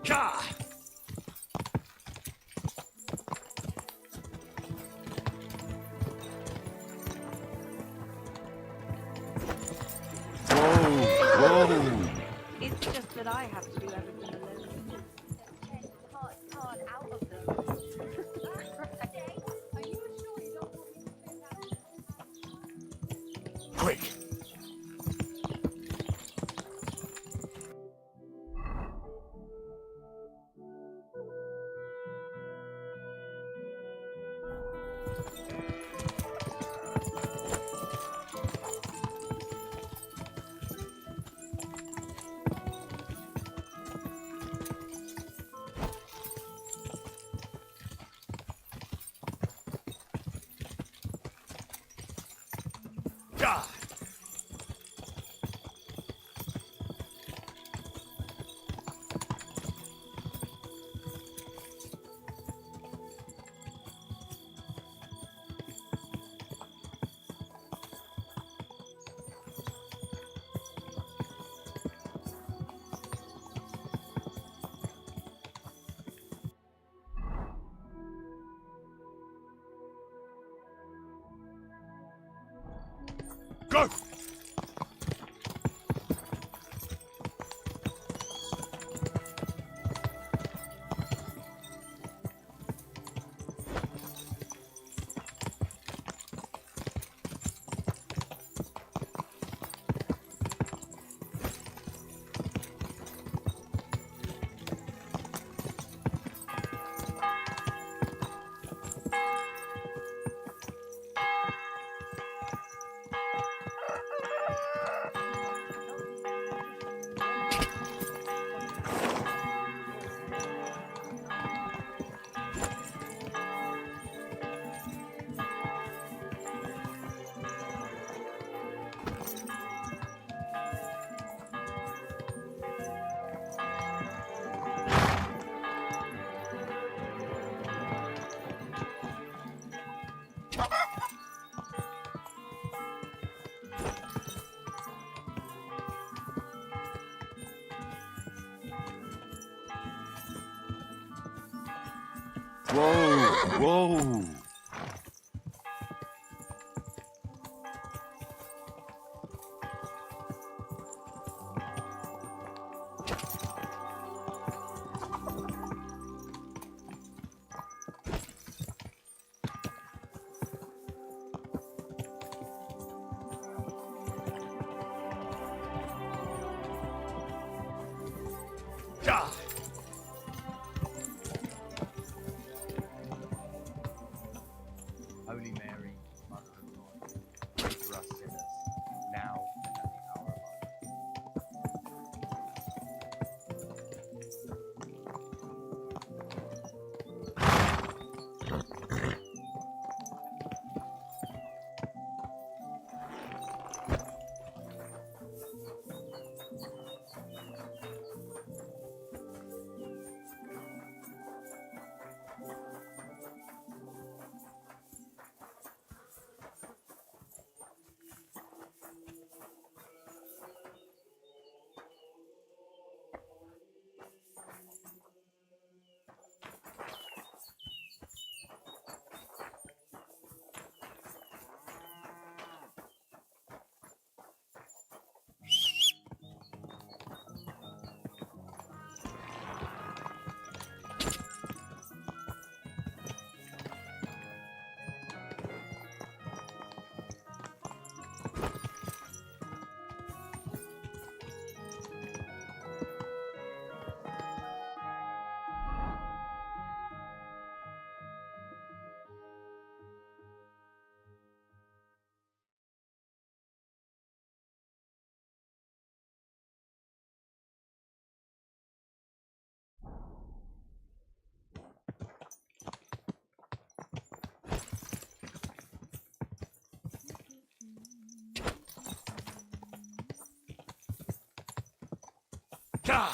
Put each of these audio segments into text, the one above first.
Ja! Whoa! It's just that I have to do everything alone. Hard out of them. Are you sure you don't want me to say that? Quick! Ja! Go! Whoa! Whoa! Ja! Holy Mary, Mother of God, pray for us sinners, now and at the hour of our death. Ja!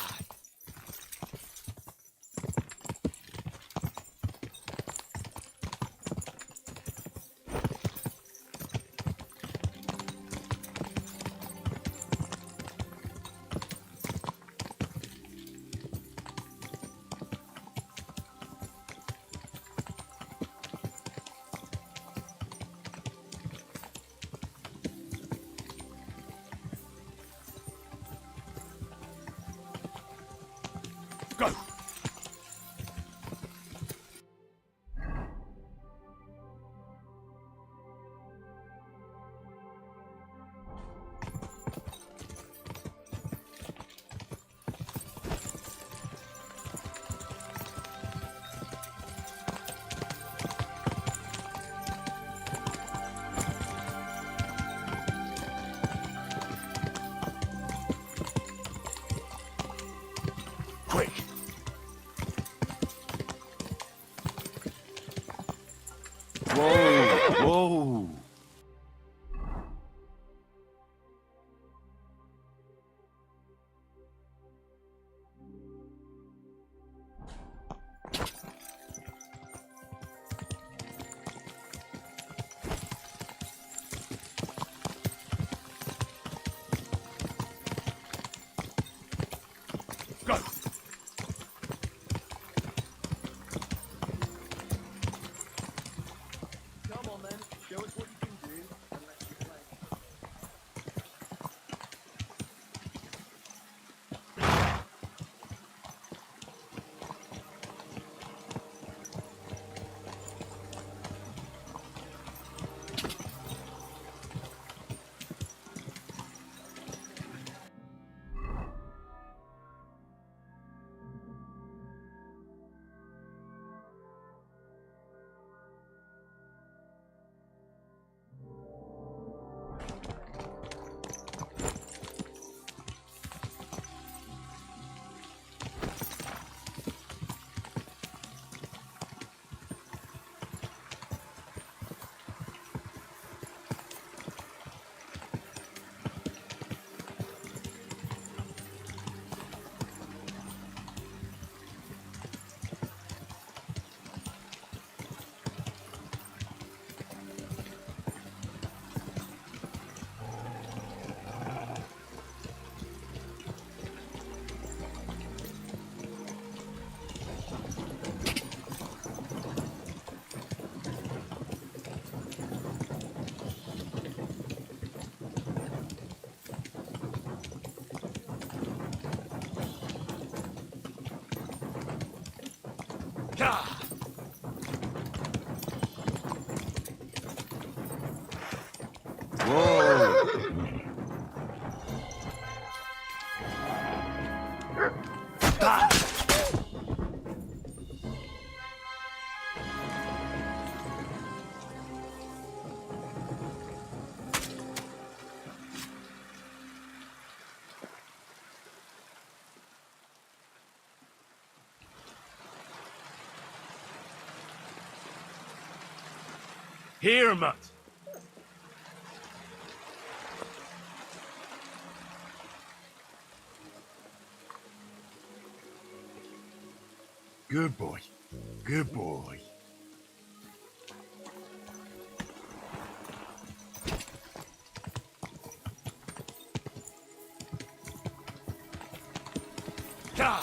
Ja! Whoa! Here, Mutt. Good boy. Good boy. Ja!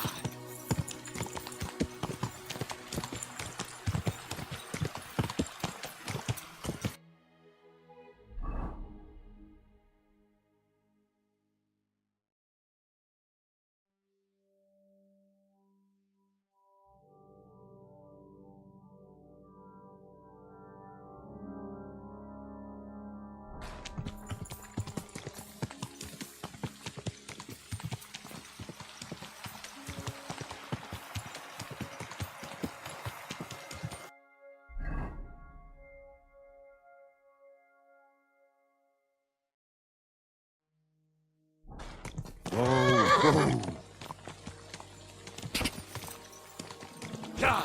Whoa, whoa. Ja!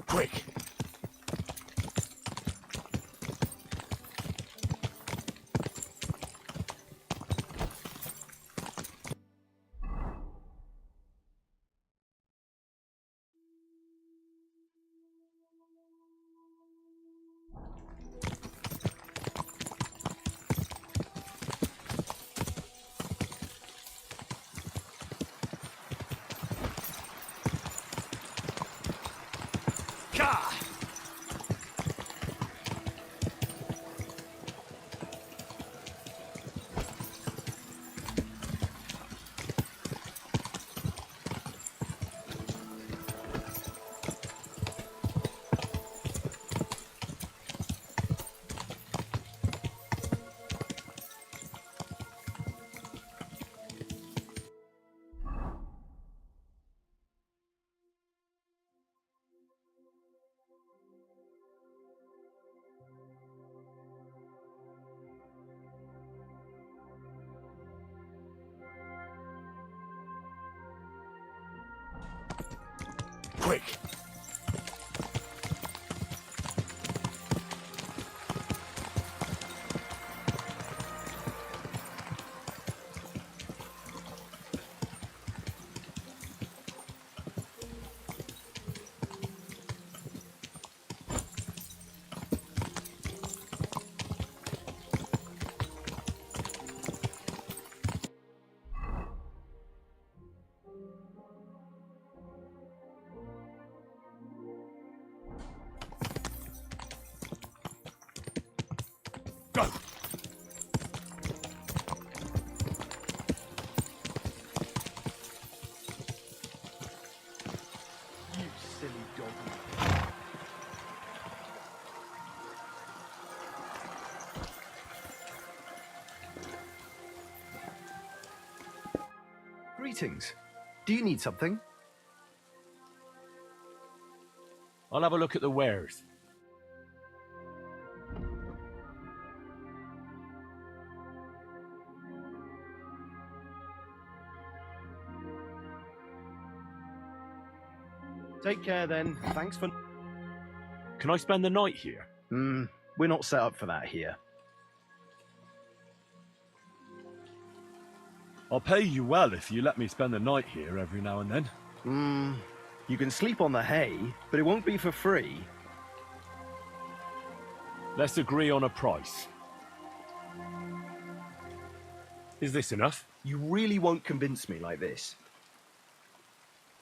Quick! Ja! Quick! Go! You silly dog. Greetings. Do you need something? I'll have a look at the wares. Take care then. Thanks for... Can I spend the night here? We're not set up for that here. I'll pay you well if you let me spend the night here every now and then. You can sleep on the hay, but it won't be for free. Let's agree on a price. Is this enough? You really won't convince me like this.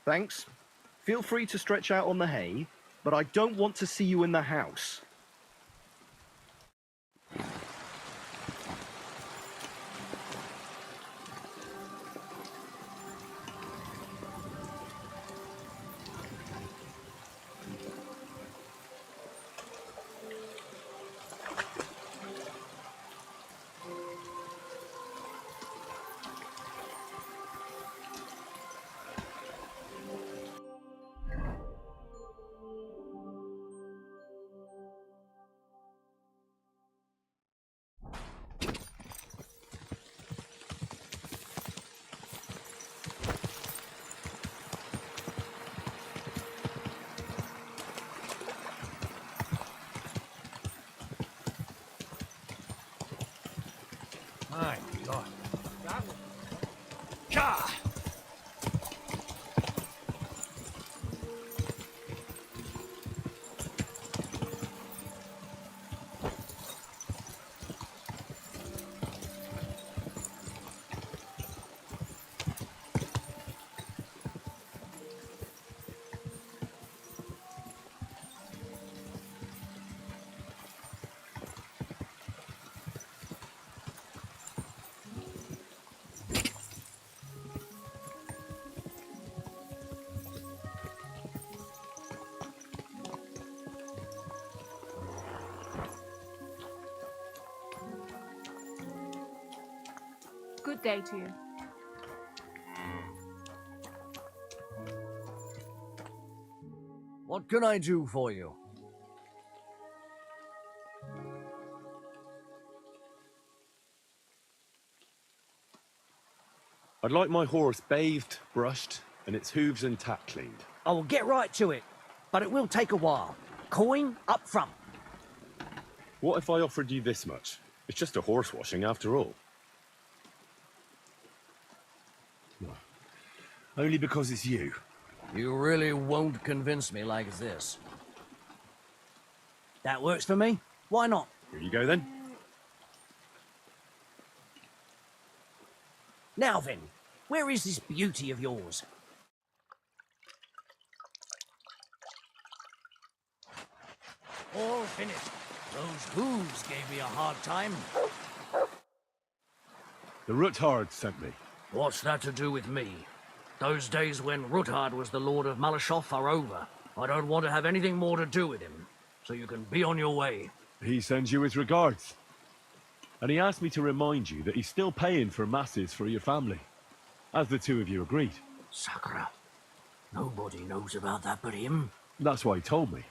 Thanks. Feel free to stretch out on the hay, but I don't want to see you in the house. My God. Good day to you. What can I do for you? I'd like my horse bathed, brushed, and its hooves and tack cleaned. I will get right to it, but it will take a while. Coin up front. What if I offered you this much? It's just a horse washing after all. Only because it's you. You really won't convince me like this. That works for me. Why not? Here you go then. Now then, where is this beauty of yours? All finished. Those hooves gave me a hard time. The Ruthard sent me. What's that to do with me? Those days when Ruthard was the Lord of Malashov are over. I don't want to have anything more to do with him, so you can be on your way. He sends you his regards. And he asked me to remind you that he's still paying for masses for your family, as the two of you agreed. Sakura. Nobody knows about that but him. That's why he told me.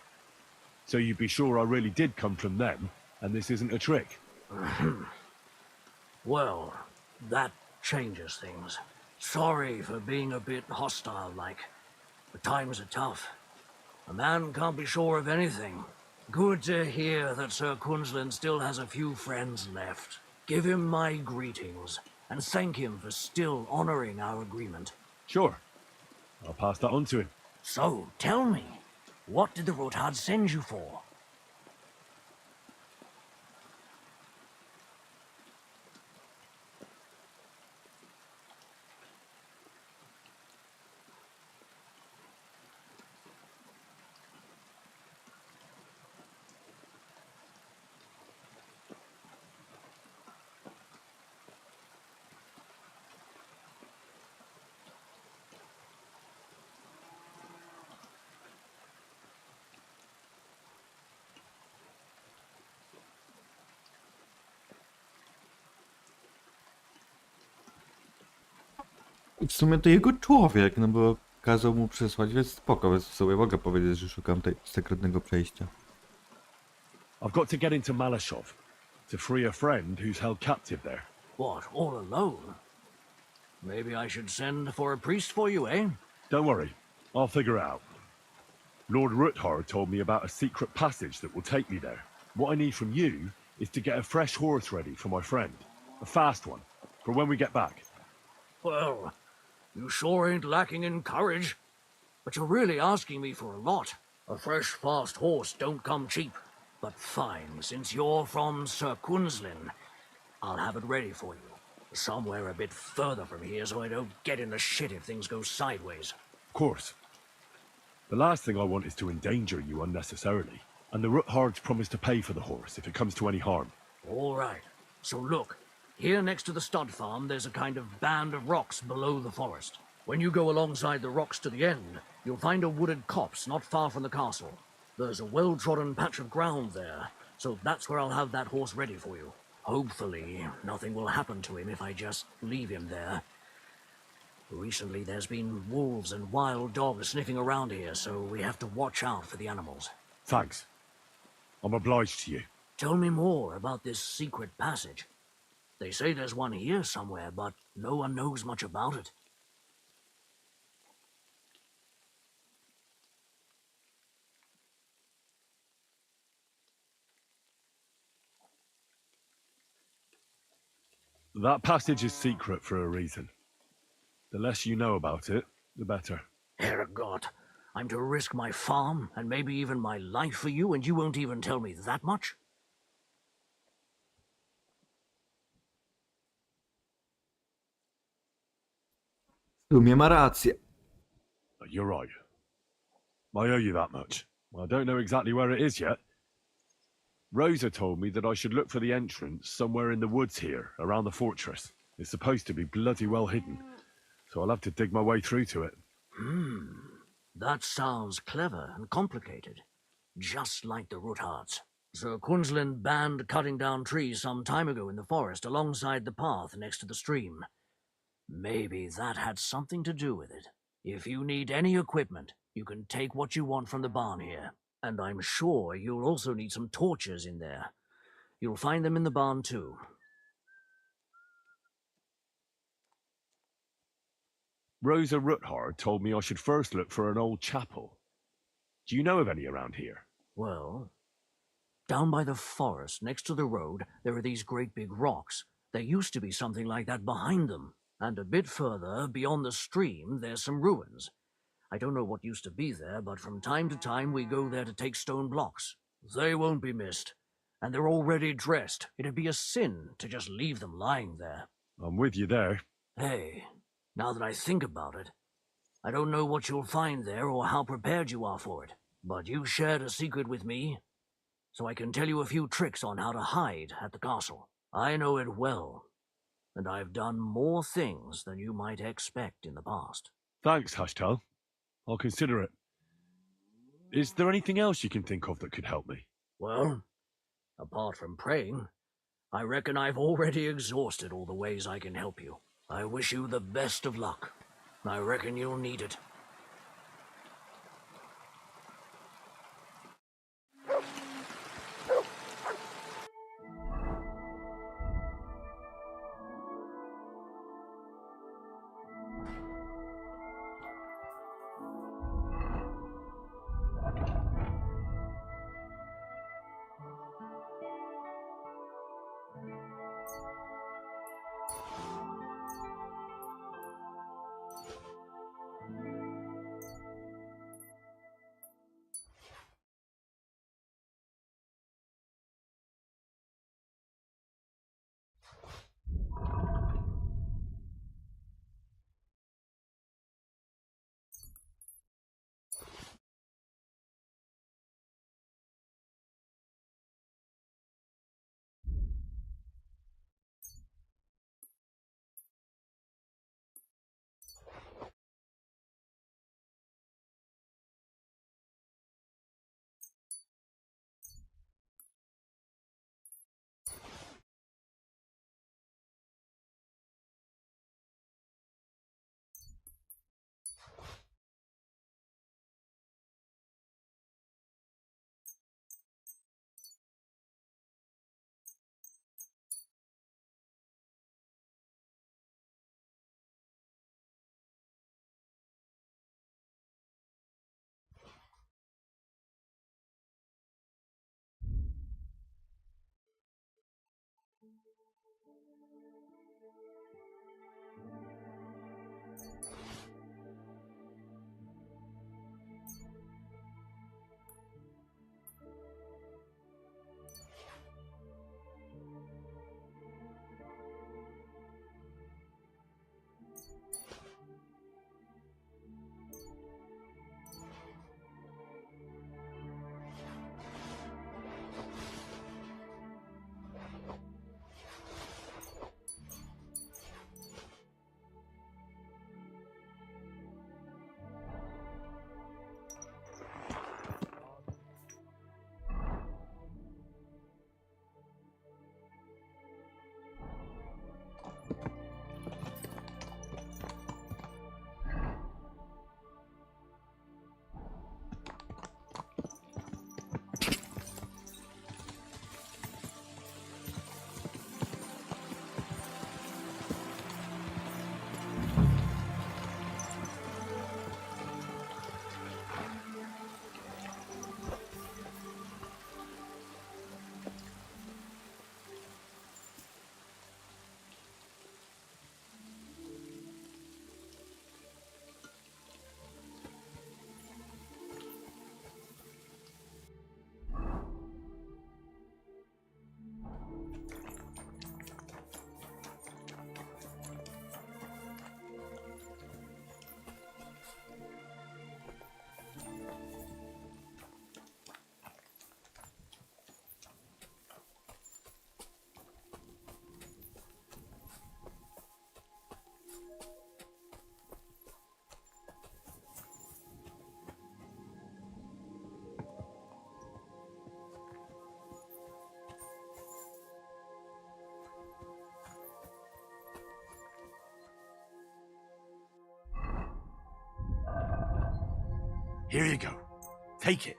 So you'd be sure I really did come from them, and this isn't a trick. Well, that changes things. Sorry for being a bit hostile-like, but times are tough. A man can't be sure of anything. Good to hear that Sir Quinlan still has a few friends left. Give him my greetings, and thank him for still honoring our agreement. Sure. I'll pass that on to him. So, tell me, what did the Ruthard send you for? W sumie to jego człowiek, no bo kazał mu przysłać, więc spoko, więc sobie mogę powiedzieć, że szukam tej sekretnego przejścia. I've got to get into Malashov to free a friend who's held captive there. What, all alone? Maybe I should send for a priest for you, eh? Don't worry, I'll figure it out. Lord Ruthard told me about a secret passage that will take me there. What I need from you is to get a fresh horse ready for my friend. A fast one, for when we get back. Well, you sure ain't lacking in courage. But you're really asking me for a lot. A fresh, fast horse don't come cheap. But fine, since you're from Sir Quinlan, I'll have it ready for you. Somewhere a bit further from here so I don't get in the shit if things go sideways. Of course. The last thing I want is to endanger you unnecessarily, and the Roothards promise to pay for the horse if it comes to any harm. All right. So look, here next to the stud farm, there's a kind of band of rocks below the forest. When you go alongside the rocks to the end, you'll find a wooded copse not far from the castle. There's a well-trodden patch of ground there, so that's where I'll have that horse ready for you. Hopefully, nothing will happen to him if I just leave him there. Recently, there's been wolves and wild dogs sniffing around here, so we have to watch out for the animals. Thanks. I'm obliged to you. Tell me more about this secret passage. They say there's one here somewhere, but no one knows much about it. That passage is secret for a reason. The less you know about it, the better. Herregott, I'm to risk my farm and maybe even my life for you, and you won't even tell me that much? W sumie ma rację. You're right. I owe you that much. I don't know exactly where it is yet. Rosa told me that I should look for the entrance somewhere in the woods here, around the fortress. It's supposed to be bloody well hidden, so I'll have to dig my way through to it. That sounds clever and complicated. Just like the Roothards. Sir Quinslin banned cutting down trees some time ago in the forest alongside the path next to the stream. Maybe that had something to do with it. If you need any equipment, you can take what you want from the barn here. And I'm sure you'll also need some torches in there. You'll find them in the barn too. Rosa Roothard told me I should first look for an old chapel. Do you know of any around here? Well, down by the forest, next to the road, there are these great big rocks. There used to be something like that behind them. And a bit further, beyond the stream, there's some ruins. I don't know what used to be there, but from time to time we go there to take stone blocks. They won't be missed. And they're already dressed. It'd be a sin to just leave them lying there. I'm with you there. Hey, now that I think about it, I don't know what you'll find there or how prepared you are for it. But you shared a secret with me, so I can tell you a few tricks on how to hide at the castle. I know it well, and I've done more things than you might expect in the past. Thanks, Hashtal. I'll consider it. Is there anything else you can think of that could help me? Well, apart from praying, I reckon I've already exhausted all the ways I can help you. I wish you the best of luck. I reckon you'll need it. Here you go. Take it.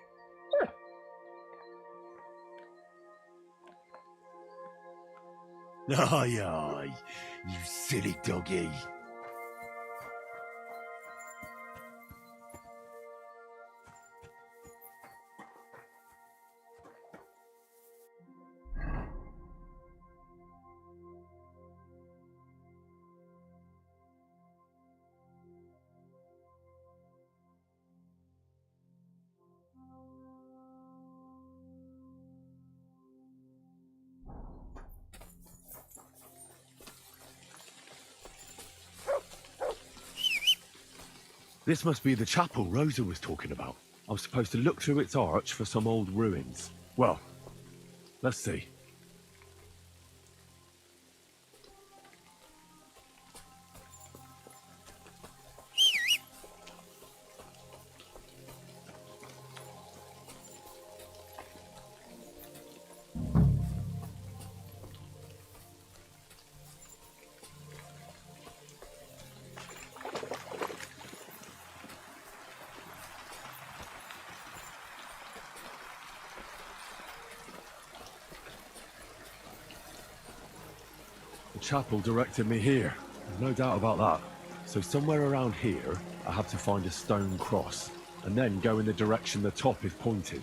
Aye, aye, you silly doggy. This must be the chapel Rosa was talking about. I was supposed to look through its arch for some old ruins. Well, let's see. The chapel directed me here. No doubt about that. So somewhere around here, I have to find a stone cross, and then go in the direction the top is pointed.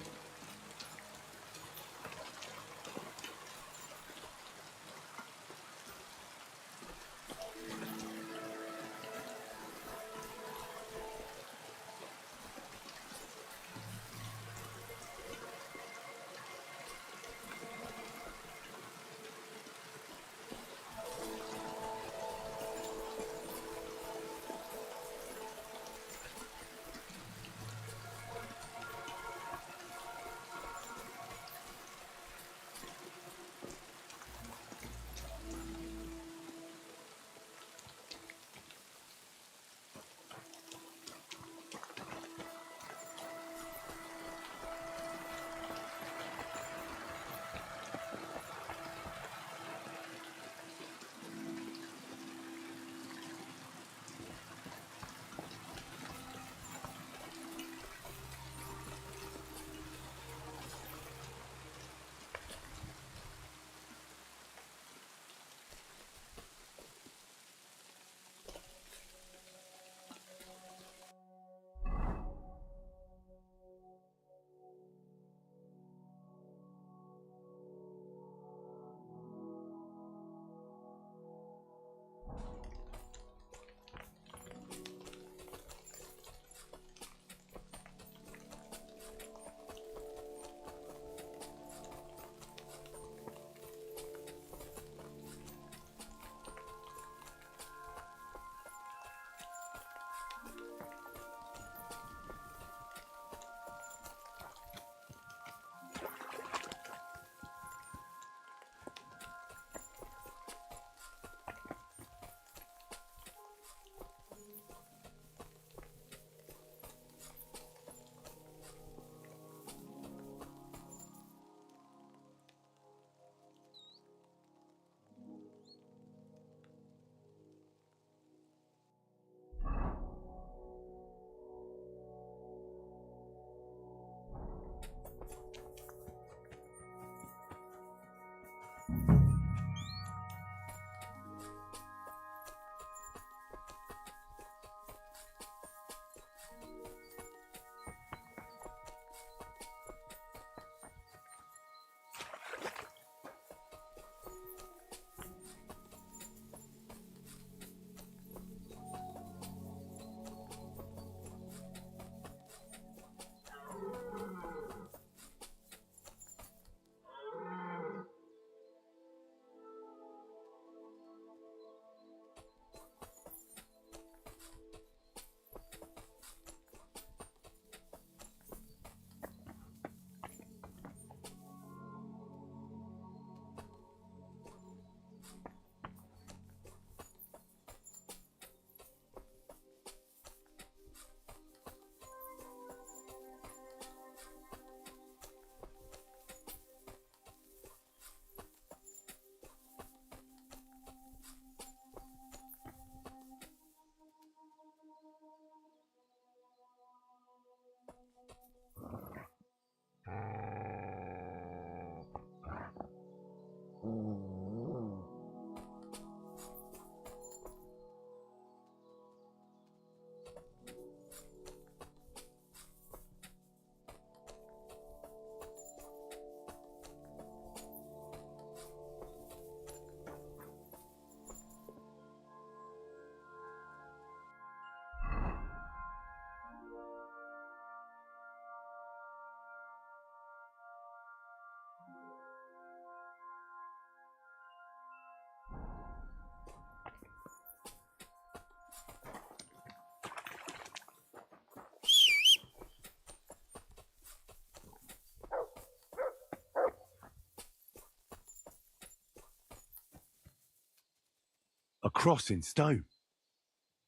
A cross in stone.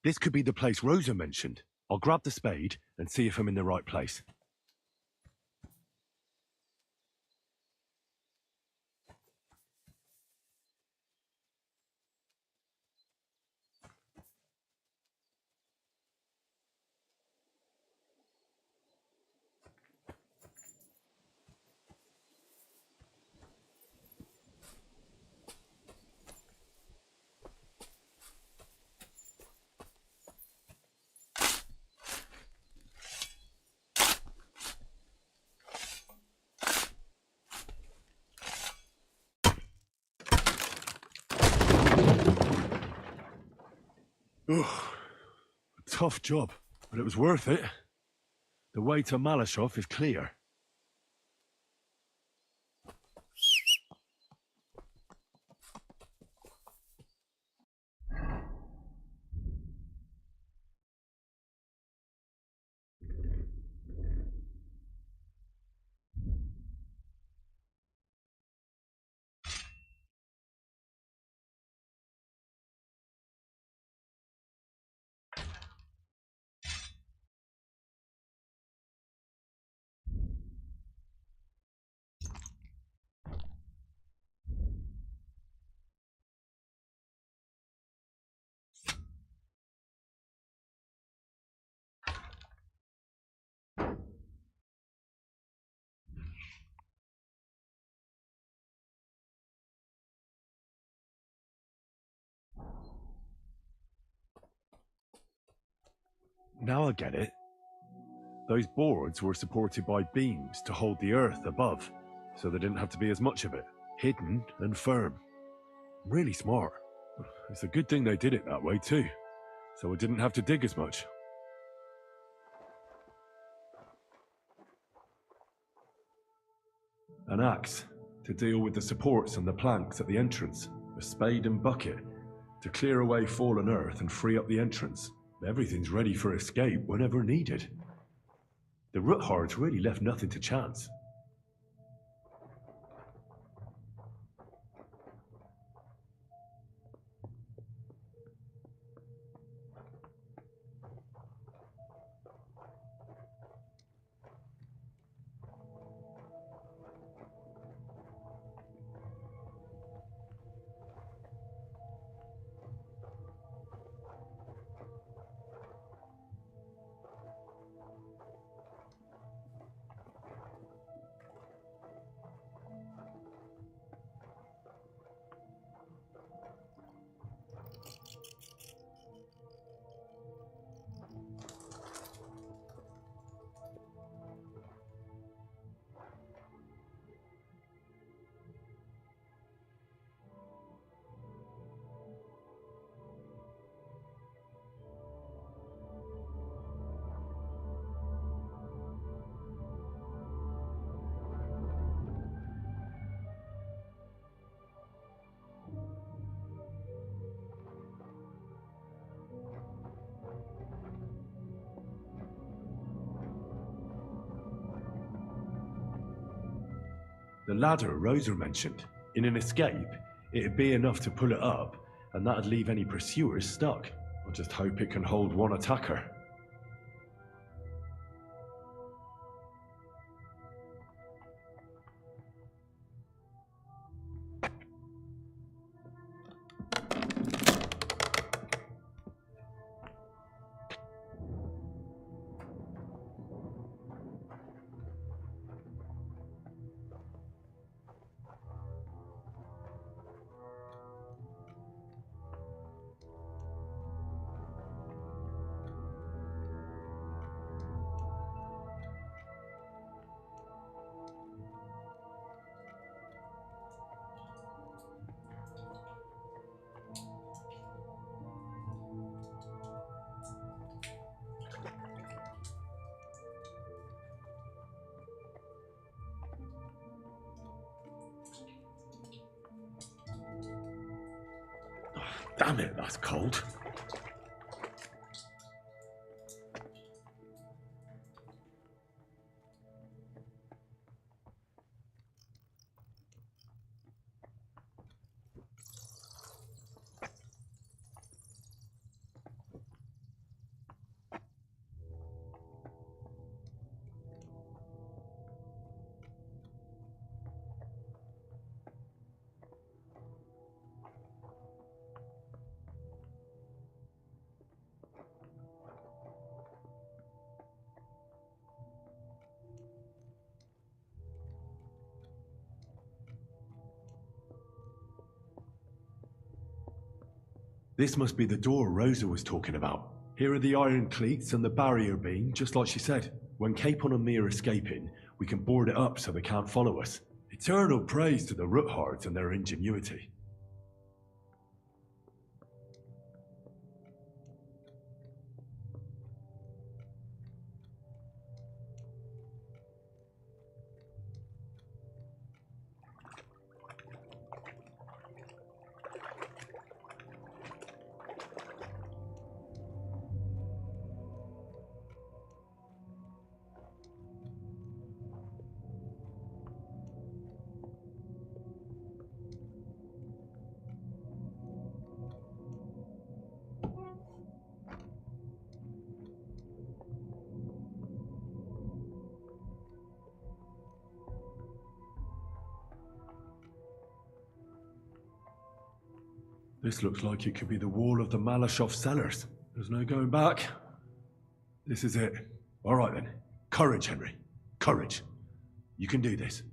This could be the place Rosa mentioned. I'll grab the spade and see if I'm in the right place. Ugh. A tough job, but it was worth it. The way to Malashov is clear. Now I get it. Those boards were supported by beams to hold the earth above, so there didn't have to be as much of it. Hidden and firm. Really smart. It's a good thing they did it that way too, so I didn't have to dig as much. An axe to deal with the supports and the planks at the entrance. A spade and bucket to clear away fallen earth and free up the entrance. Everything's ready for escape whenever needed. The Ruthards really left nothing to chance. The ladder Rosa mentioned. In an escape, it'd be enough to pull it up, and that'd leave any pursuers stuck. I just hope it can hold one attacker. Damn it, that's cold. This must be the door Rosa was talking about. Here are the iron cleats and the barrier beam, just like she said. When Capon and me are escaping, we can board it up so they can't follow us. Eternal praise to the Roothards and their ingenuity. This looks like it could be the wall of the Malashov cellars. There's no going back. This is it. All right then. Courage, Henry. Courage. You can do this.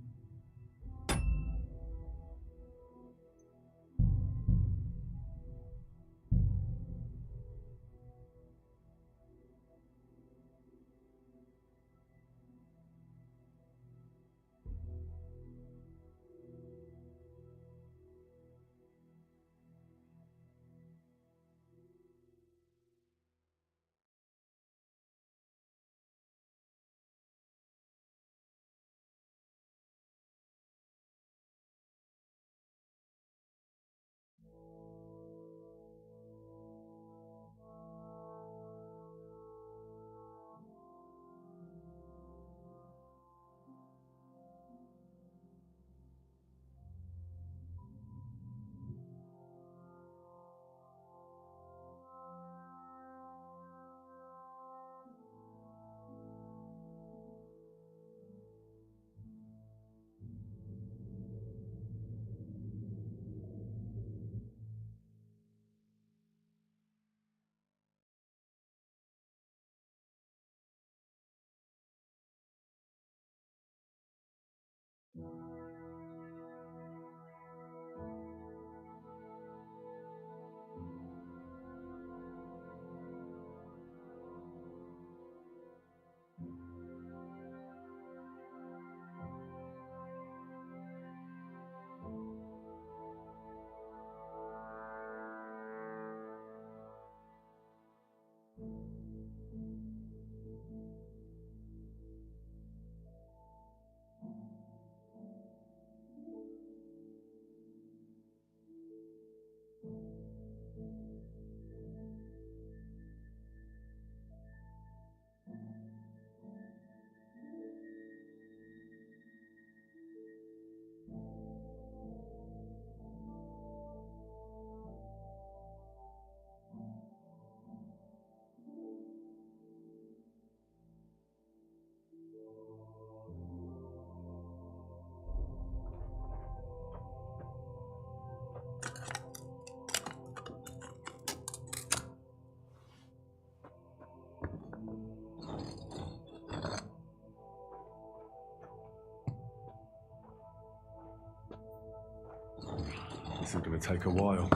This is going to take a while.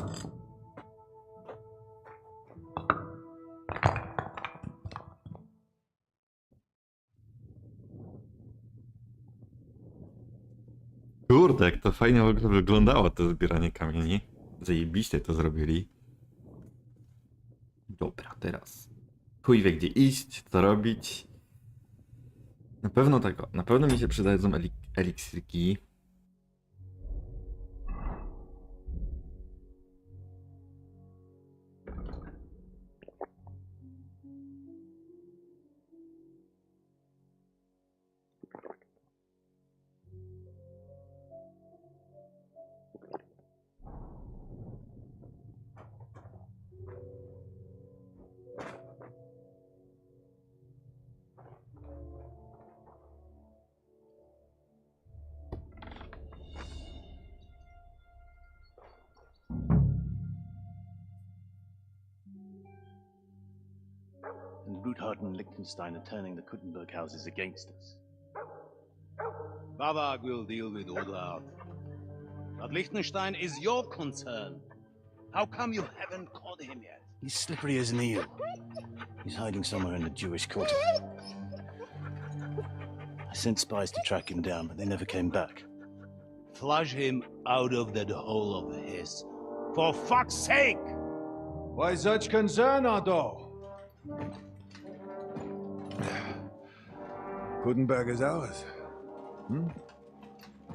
Kurde, jak to fajnie w ogóle wyglądało to zbieranie kamieni. Zajebiście to zrobili. Dobra, teraz. Chuj wie gdzie iść, co robić. Na pewno tego, na pewno mi się przydadzą eliksirki. Ruthard and Liechtenstein are turning the Kuttenberg houses against us. Bavag will deal with all that. But Liechtenstein is your concern. How come you haven't caught him yet? He's slippery as an eel. He's hiding somewhere in the Jewish quarter. I sent spies to track him down, but they never came back. Flush him out of that hole of his. For fuck's sake! Why such concern, Otto? Kuttenberg is ours.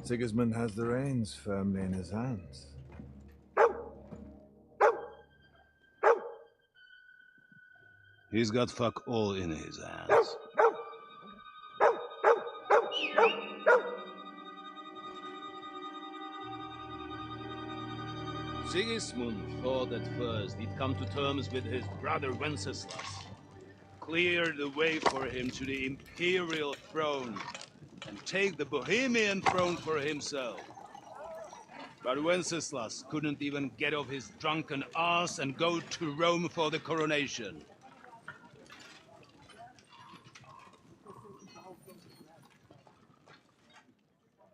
Sigismund has the reins firmly in his hands. He's got fuck all in his hands. Sigismund thought at first he'd come to terms with his brother Wenceslas, clear the way for him to the imperial throne, and take the Bohemian throne for himself. But Wenceslas couldn't even get off his drunken ass and go to Rome for the coronation.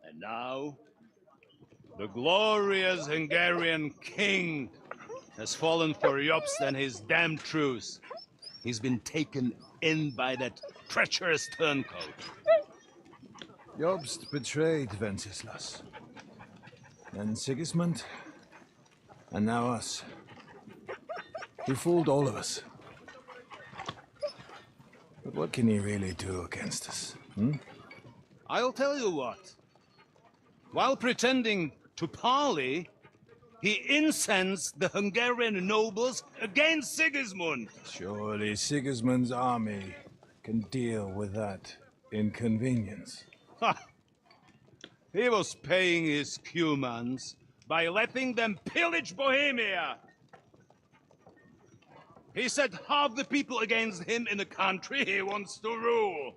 And now, the glorious Hungarian king has fallen for Jobst and his damned truce. He's been taken in by that treacherous turncoat. Jobst betrayed Wenceslas. Then Sigismund. And now us. He fooled all of us. But what can he really do against us? I'll tell you what. While pretending to parley, he incensed the Hungarian nobles against Sigismund. Surely Sigismund's army can deal with that inconvenience. Ha! He was paying his Cumans by letting them pillage Bohemia. He set half the people against him in the country he wants to rule.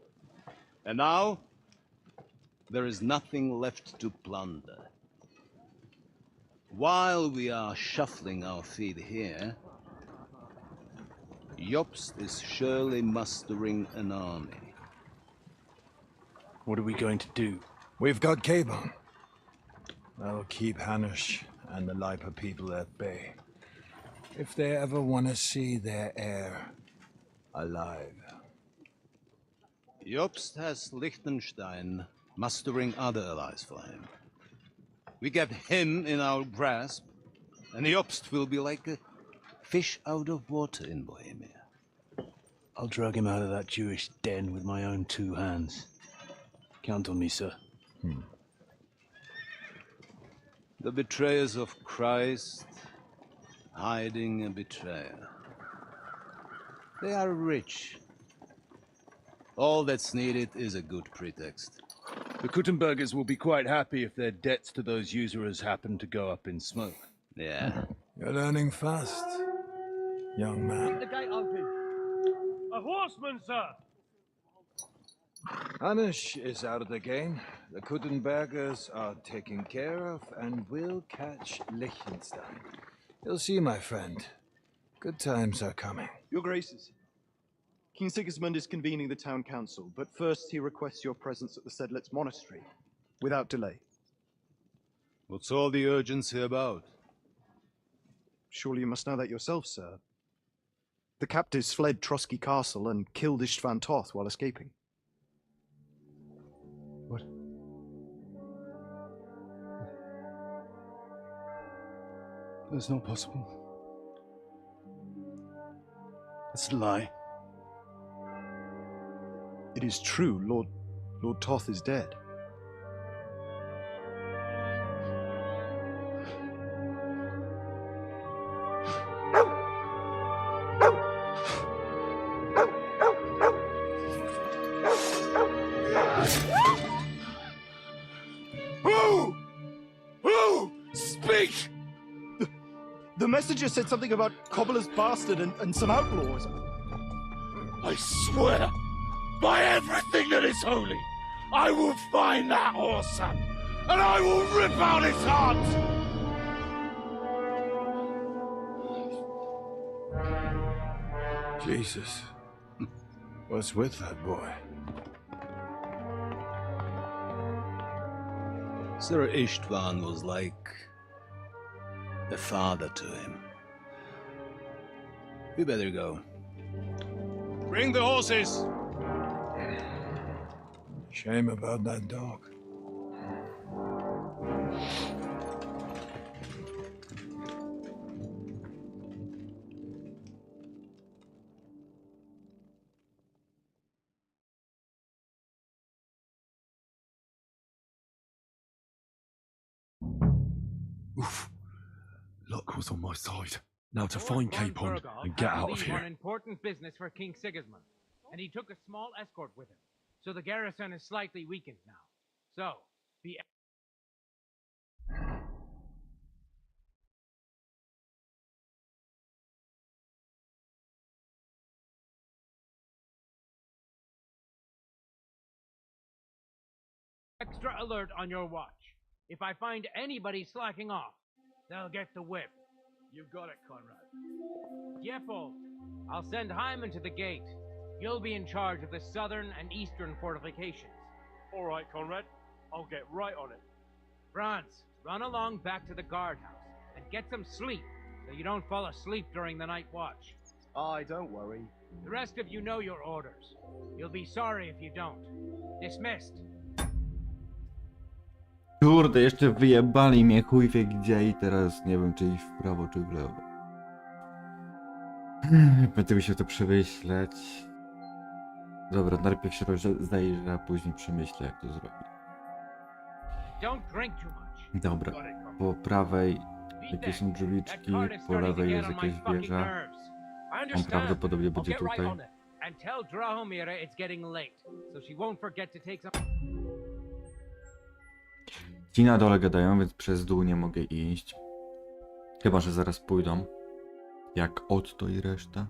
And now, there is nothing left to plunder. While we are shuffling our feet here, Jobst is surely mustering an army. What are we going to do? We've got Cabon. That'll keep Hanush and the Lipa people at bay. If they ever want to see their heir alive. Jobst has Liechtenstein mustering other allies for him. We get him in our grasp, and Jobst will be like a fish out of water in Bohemia. I'll drag him out of that Jewish den with my own two hands. Count on me, sir. The betrayers of Christ, hiding a betrayer. They are rich. All that's needed is a good pretext. The Kuttenbergers will be quite happy if their debts to those usurers happen to go up in smoke. Yeah. You're learning fast, young man. The gate open. A horseman, sir! Hanush is out of the game. The Kuttenbergers are taken care of, and we'll catch Liechtenstein. You'll see, my friend. Good times are coming. Your Graces, King Sigismund is convening the town council, but first he requests your presence at the Sedlitz monastery, without delay. What's all the urgency about? Surely you must know that yourself, sir. The captives fled Trotsky Castle and killed Istvan Toth while escaping. What? That's not possible. That's a lie. It is true, Lord Toth is dead. Who? Speak! The messenger said something about Cobbler's bastard and some outlaws. I swear, by everything that is holy, I will find that whoreson, and I will rip out his heart! Jesus. What's with that boy? Sir Istvan was like a father to him. We better go. Bring the horses! Shame about that dog. Oof. Luck was on my side. Now to find Capon and get out of here. On important business for King Sigismund, and he took a small escort with him. So the garrison is slightly weakened now. So, be extra alert on your watch. If I find anybody slacking off, they'll get the whip. You've got it, Conrad. Jeffo, I'll send Hyman to the gate. You'll be in charge of the southern and eastern fortifications. All right, Conrad. I'll get right on it. Franz, run along back to the guardhouse and get some sleep so you don't fall asleep during the night watch. Aye, don't worry. The rest of you know your orders. You'll be sorry if you don't. Dismissed. Kurde, jeszcze wyjebali mnie chuj wie gdzie i teraz nie wiem czy iść w prawo czy w lewo. Będę musiał to przemyśleć. Dobra, najpierw się zajrzę, a później przemyślę jak to zrobić. Dobra, po prawej jakieś są drzwiczki, po lewej jest jakaś wieża. On prawdopodobnie będzie tutaj. Ci na dole gadają, więc przez dół nie mogę iść. Chyba że zaraz pójdą. Jak Otto i reszta.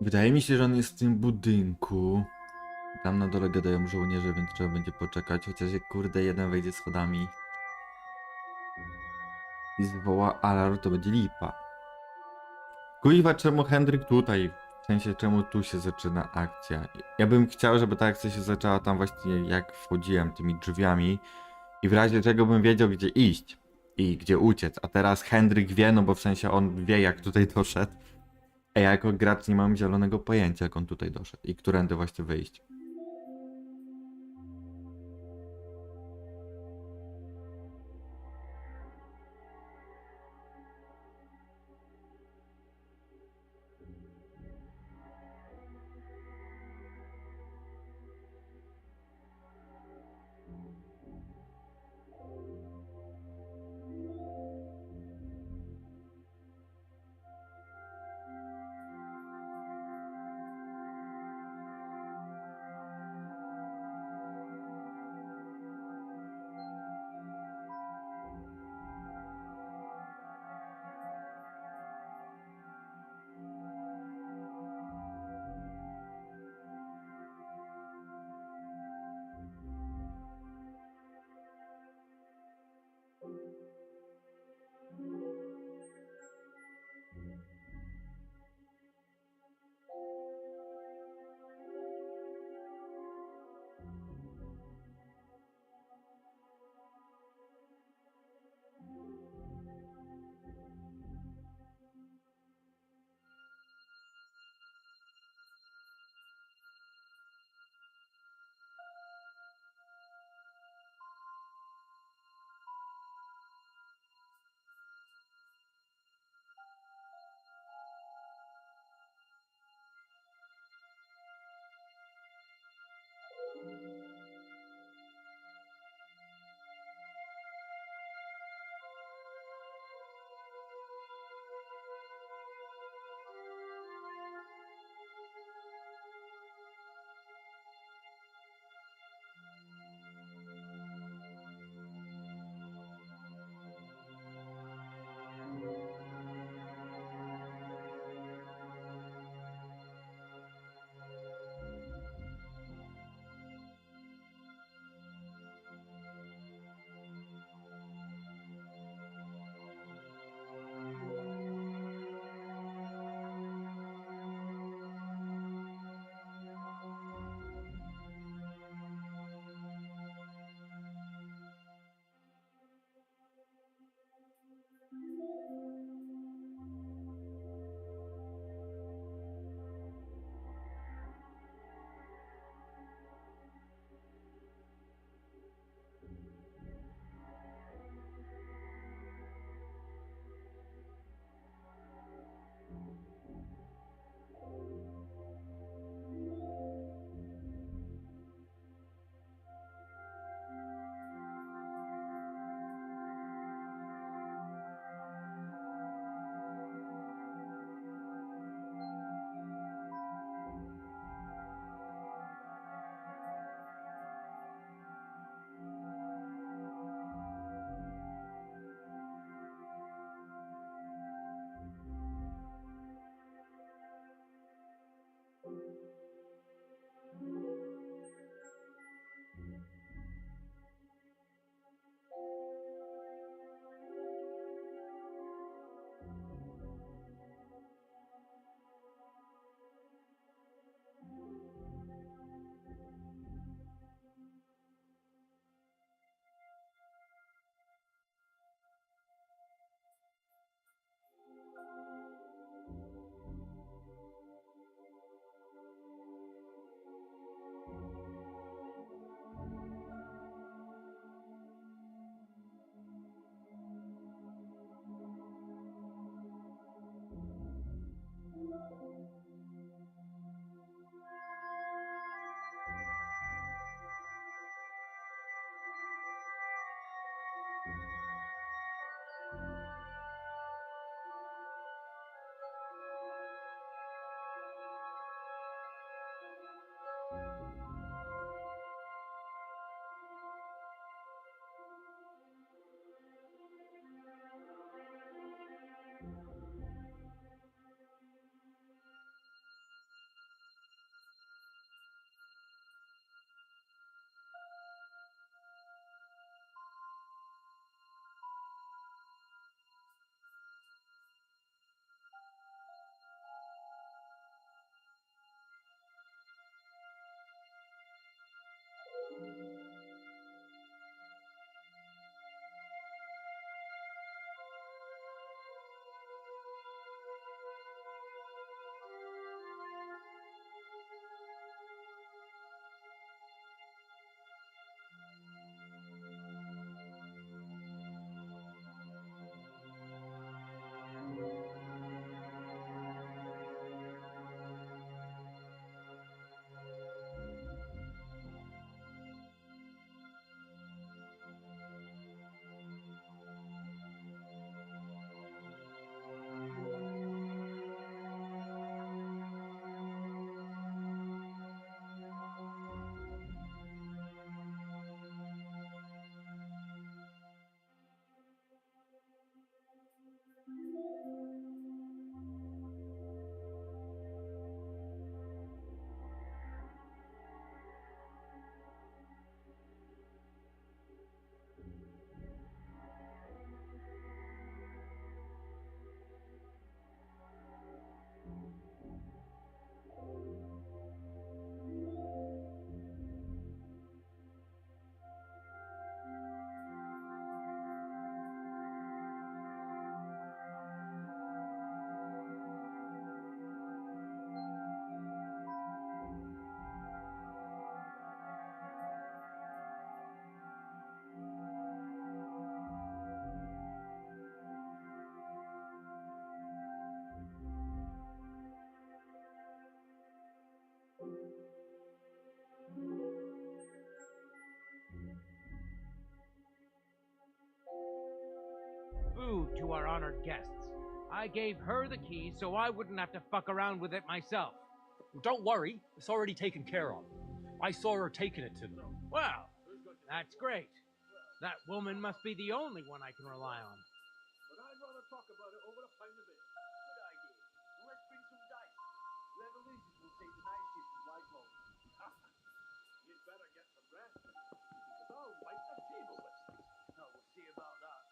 Wydaje mi się, że on jest w tym budynku. Tam na dole gadają żołnierze, więc trzeba będzie poczekać. Chociaż jak kurde jeden wejdzie schodami i zwoła alarm, to będzie lipa. Kuiwa, czemu Hendryk tutaj? W sensie, czemu tu się zaczyna akcja? Ja bym chciał, żeby ta akcja się zaczęła tam właśnie jak wchodziłem tymi drzwiami i w razie czego bym wiedział, gdzie iść i gdzie uciec. A teraz Hendryk wie, no bo w sensie on wie, jak tutaj doszedł. A ja jako gracz nie mam zielonego pojęcia, jak on tutaj doszedł i którędy właśnie wyjść. honored guests. I gave her the keys so I wouldn't have to fuck around with it myself. Don't worry, it's already taken care of. I saw her taking it to them. Well, that's great. That woman must be the only one I can rely on. But I'd rather talk about it over a pint of ale. Good idea. Well, let's bring some dice. Whoever loses will take the night shift to Whitehall. You'd better get some rest, because I'll wipe the table with you. No, we'll see about that.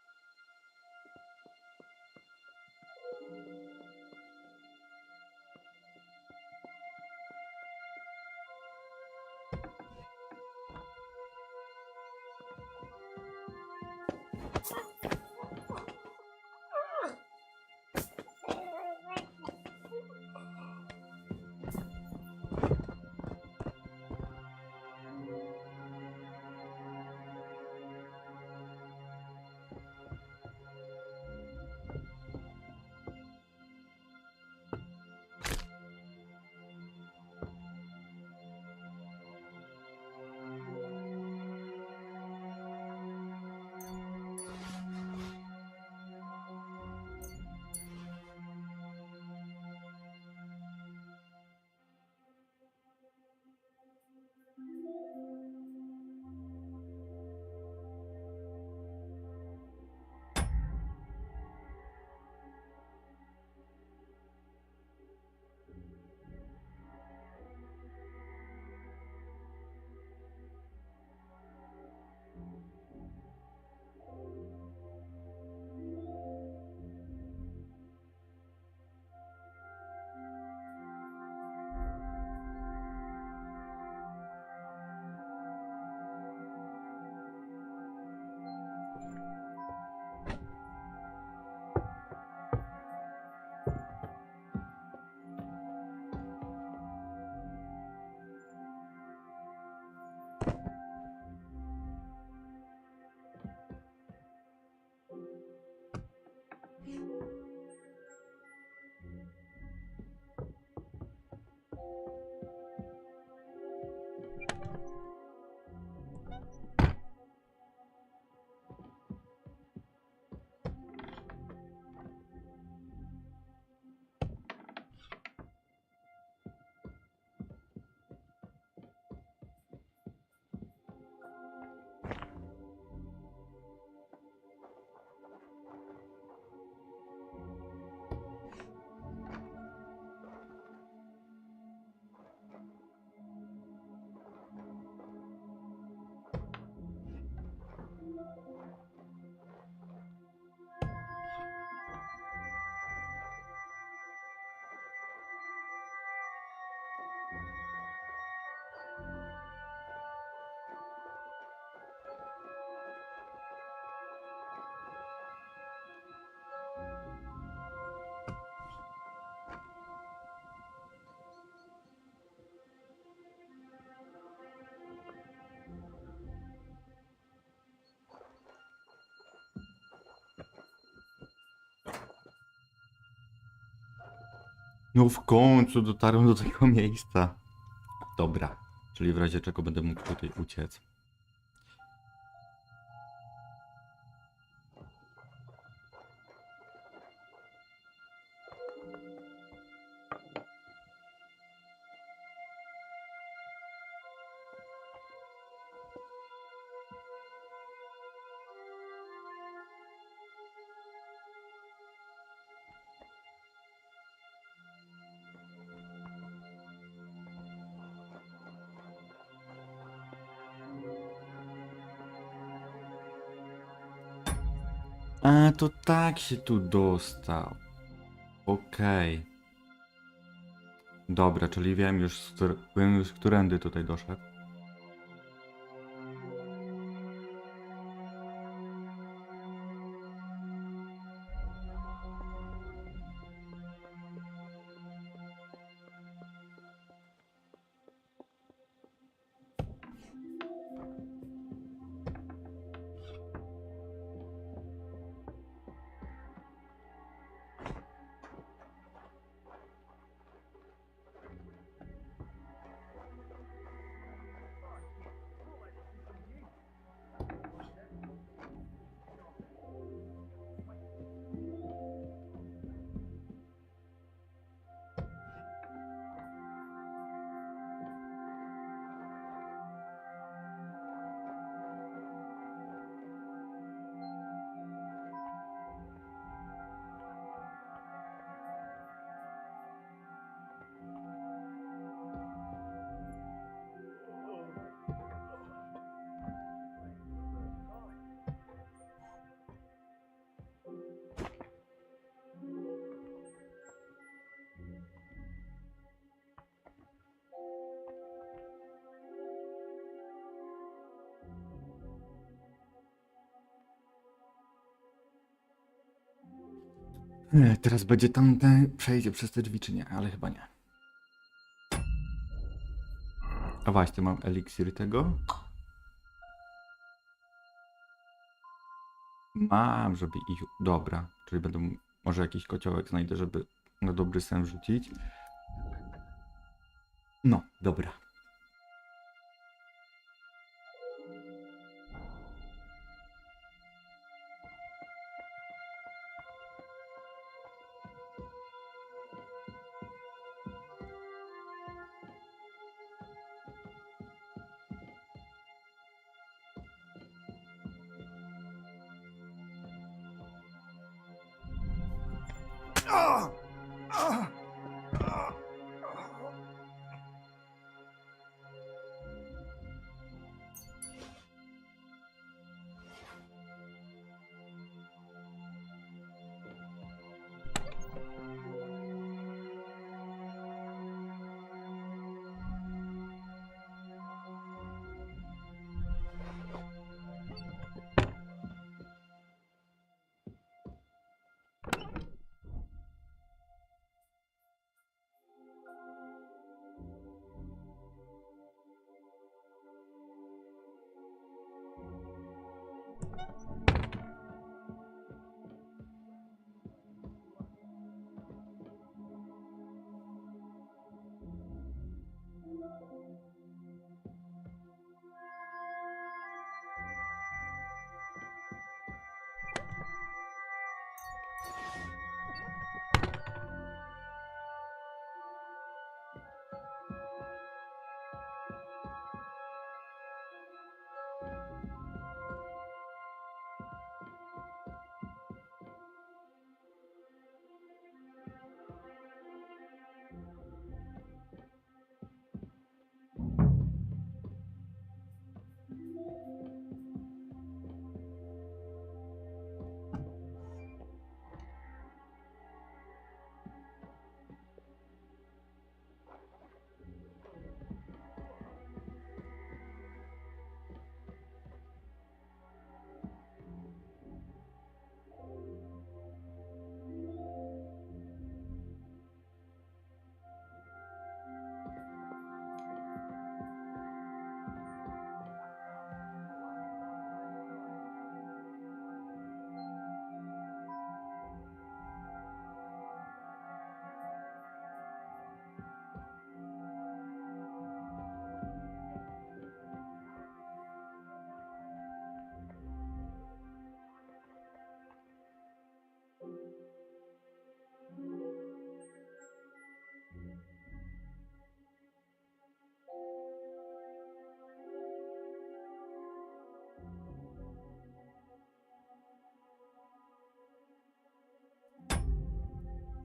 No w końcu dotarłem do tego miejsca. Dobra, czyli w razie czego będę mógł tutaj uciec. A, to tak się tu dostał. Okej. Dobra, czyli wiem już, którędy tutaj doszedł. Teraz będzie tamten, przejdzie przez te drzwi czy nie, ale chyba nie. A właśnie, mam eliksir tego. Mam, żeby ich... Dobra, czyli będę... Może jakiś kociołek znajdę, żeby na dobry sen wrzucić. No, dobra.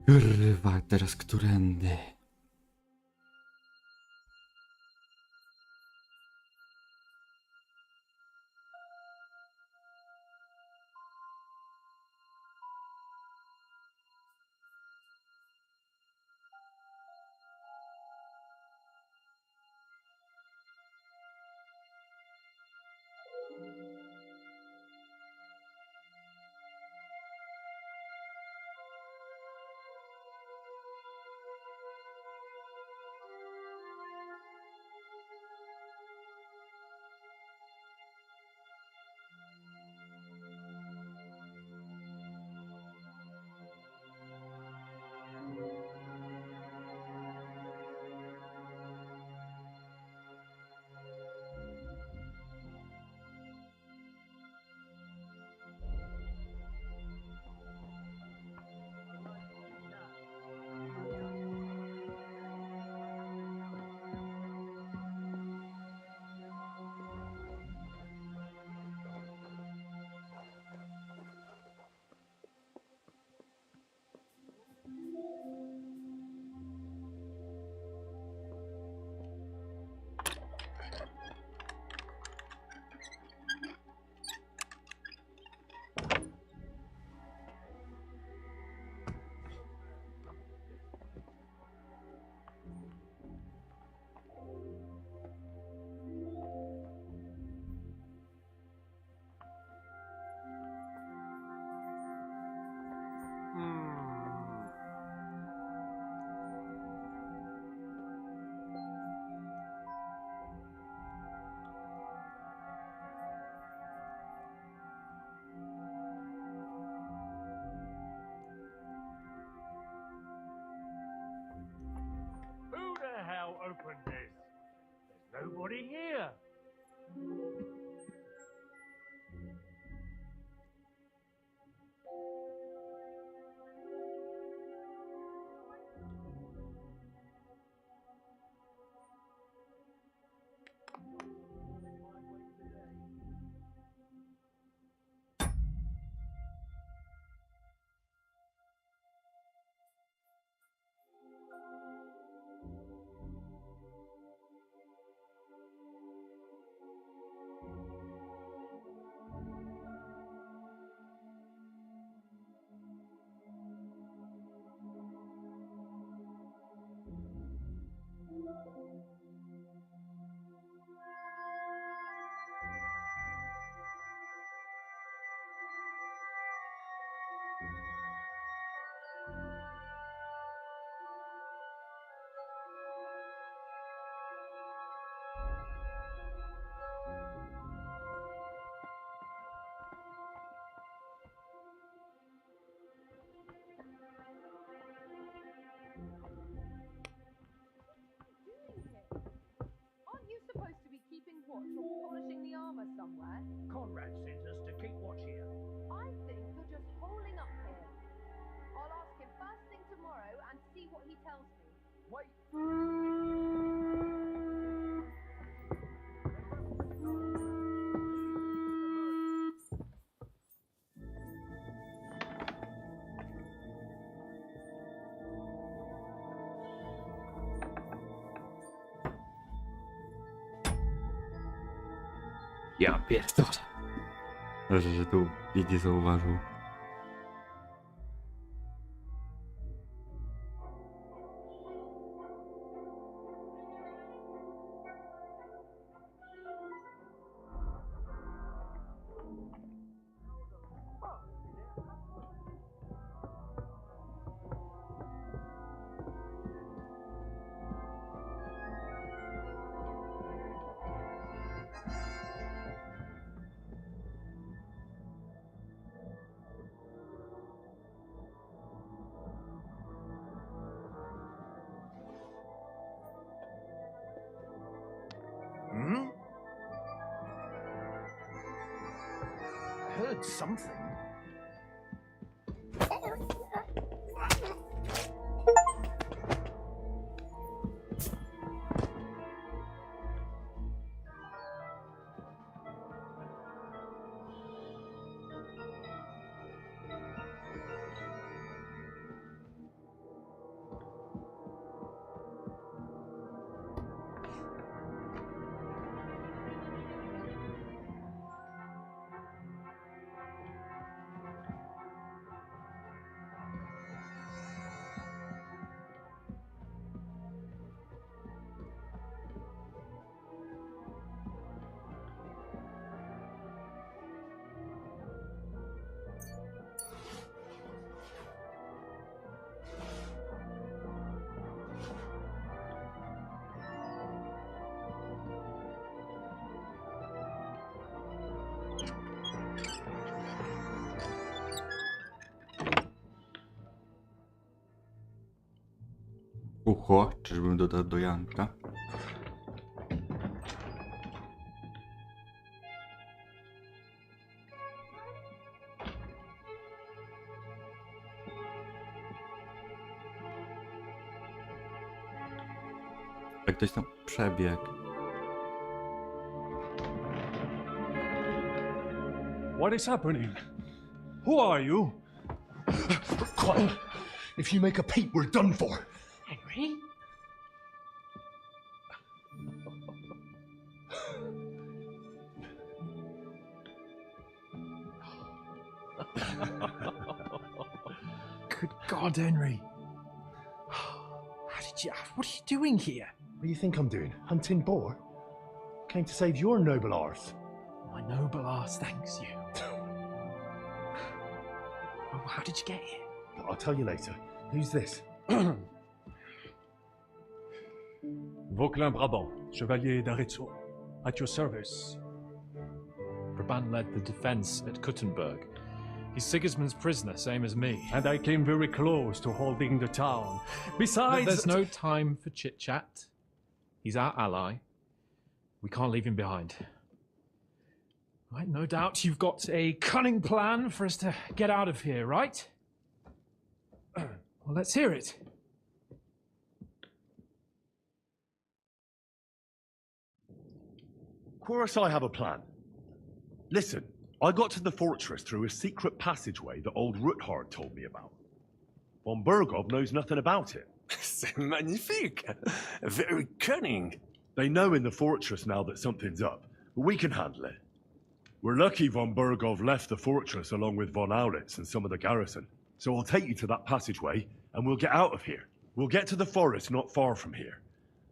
Kurwa, teraz którędy? already here. Aren't you supposed to be keeping watch or polishing the armor somewhere? Conrad sent us to keep watch here. I think you're just holding up here. I'll ask him first thing tomorrow and see what he tells me. Wait. Ja pierdolę. Dobrze, że tu nic nie zauważył. Hmm? I heard something. Ucho, czyżbym dodał do Janka? Jak ktoś tam przebiegł. What is happening? Who are you? Quiet. If you make a peep, we're done for. Henry? Good God, Henry. How did you... What are you doing here? What do you think I'm doing? Hunting boar? Came to save your noble arse. My noble arse thanks you. Well, how did you get here? I'll tell you later. Who's this? Vauquelin-Brabant, Chevalier d'Aretso, at your service. Brabant led the defense at Kuttenberg. He's Sigismund's prisoner, same as me. And I came very close to holding the town. Besides... There's no time for chit-chat. He's our ally. We can't leave him behind. Right, no doubt you've got a cunning plan for us to get out of here, right? Well, let's hear it. Of course I have a plan. Listen, I got to the fortress through a secret passageway that old Ruthard told me about. Von Burgov knows nothing about it. C'est magnifique! Very cunning. They know in the fortress now that something's up, but we can handle it. We're lucky von Burgov left the fortress along with von Aulitz and some of the garrison. So I'll take you to that passageway, and we'll get out of here. We'll get to the forest not far from here.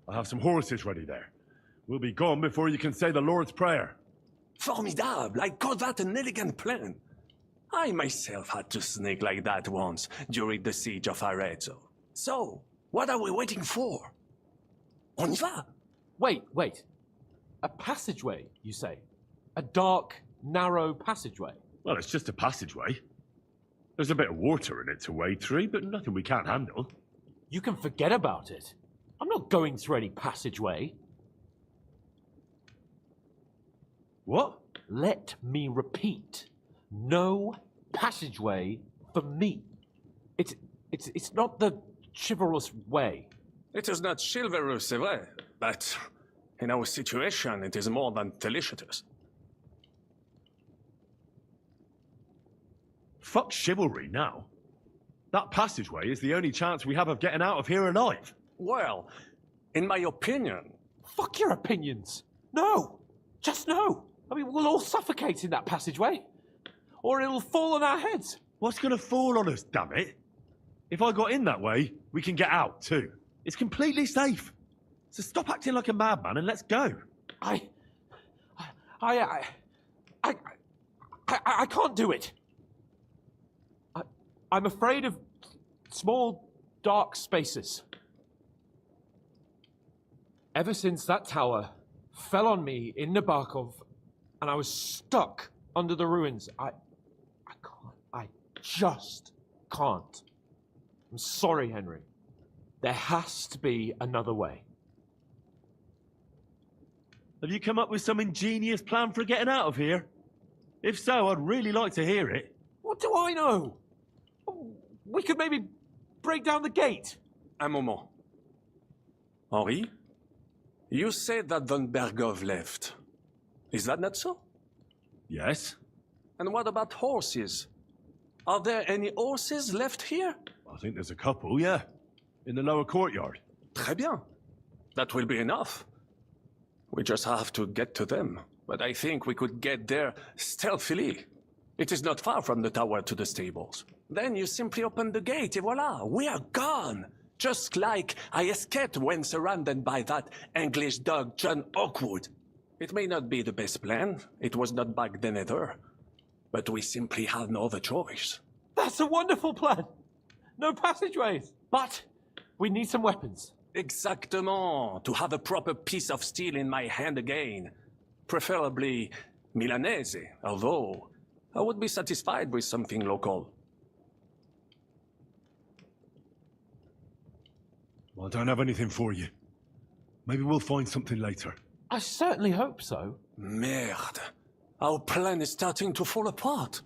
I have some horses ready there. We'll be gone before you can say the Lord's Prayer. Formidable! I call that an elegant plan. I myself had to sneak like that once during the siege of Arezzo. So, what are we waiting for? On y va! Wait. A passageway, you say? A dark, narrow passageway? Well, it's just a passageway. There's a bit of water in it to wade through, but nothing we can't handle. You can forget about it. I'm not going through any passageway. What? Let me repeat. No passageway for me. It's not the chivalrous way. It is not chivalrous, c'est vrai, but in our situation, it is more than delicious. Fuck chivalry now. That passageway is the only chance we have of getting out of here alive. Well, in my opinion... Fuck your opinions. No. Just no. I mean, we'll all suffocate in that passageway. Or it'll fall on our heads. What's gonna fall on us, damn it? If I got in that way, we can get out, too. It's completely safe. So stop acting like a madman and let's go. I can't do it. I'm afraid of small, dark spaces. Ever since that tower fell on me in Nabokov, and I was stuck under the ruins, I just can't. I'm sorry, Henry. There has to be another way. Have you come up with some ingenious plan for getting out of here? If so, I'd really like to hear it. What do I know? We could maybe break down the gate. Un moment. Henri, you said that von Bergov left. Is that not so? Yes. And what about horses? Are there any horses left here? I think there's a couple, yeah. In the lower courtyard. Très bien. That will be enough. We just have to get to them. But I think we could get there stealthily. It is not far from the tower to the stables. Then you simply open the gate, et voila, we are gone. Just like I escaped when surrounded by that English dog John Oakwood. It may not be the best plan. It was not back then either. But we simply have no other choice. That's a wonderful plan. No passageways. But we need some weapons. Exactement. To have a proper piece of steel in my hand again. Preferably Milanese, although I would be satisfied with something local. Well, I don't have anything for you. Maybe we'll find something later. I certainly hope so. Merde. Our plan is starting to fall apart.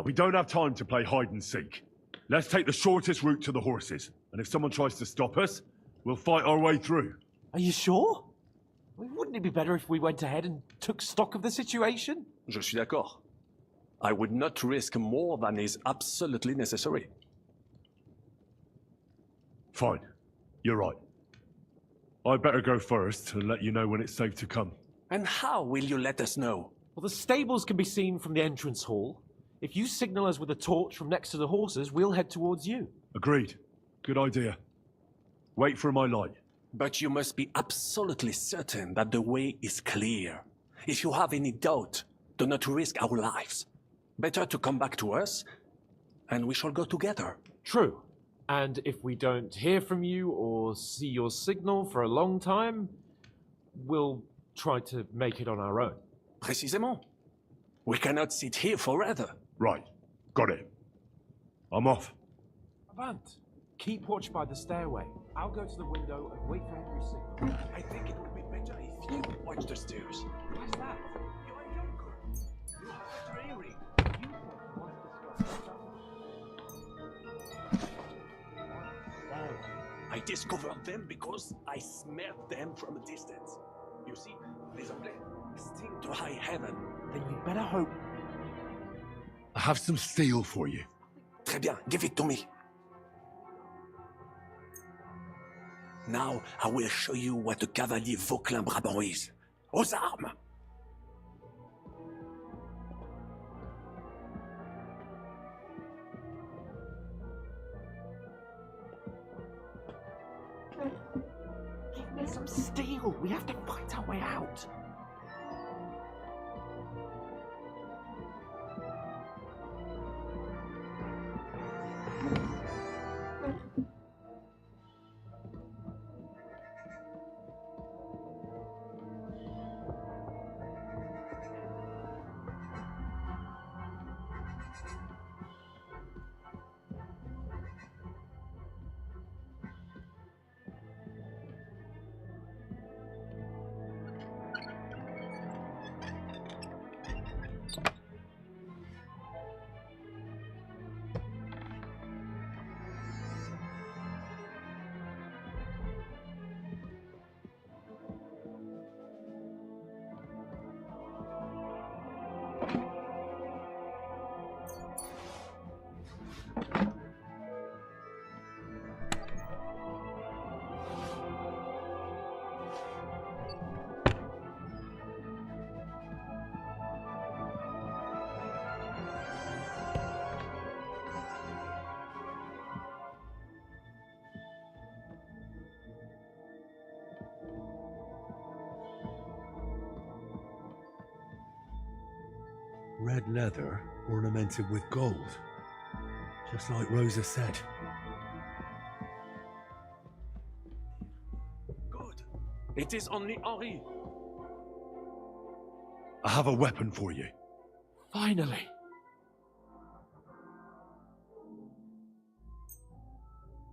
We don't have time to play hide and seek. Let's take the shortest route to the horses. And if someone tries to stop us, we'll fight our way through. Are you sure? Wouldn't it be better if we went ahead and took stock of the situation? Je suis d'accord. I would not risk more than is absolutely necessary. Fine. You're right. I'd better go first and let you know when it's safe to come. And how will you let us know? Well, the stables can be seen from the entrance hall. If you signal us with a torch from next to the horses, we'll head towards you. Agreed. Good idea. Wait for my light. But you must be absolutely certain that the way is clear. If you have any doubt, do not risk our lives. Better to come back to us, and we shall go together. True. And if we don't hear from you or see your signal for a long time, we'll try to make it on our own. Précisément. We cannot sit here forever. Right. Got it. I'm off. Avant. keep watch by the stairway. I'll go to the window and wait for Henry's signal. I think it would be better if you watch the stairs. Why's that? You are younger. You have better hearing. You want to discuss I discovered them because I smelled them from a distance. You see, there's a place sting to high heaven. Then you better hope. I have some steel for you. Très bien, give it to me. Now I will show you what a cavalier Vauclin Brabant is. Aux armes! Give me some steel. We have to fight our way out. Red leather ornamented with gold, just like Rosa said. Good. It is only Henri. I have a weapon for you. Finally.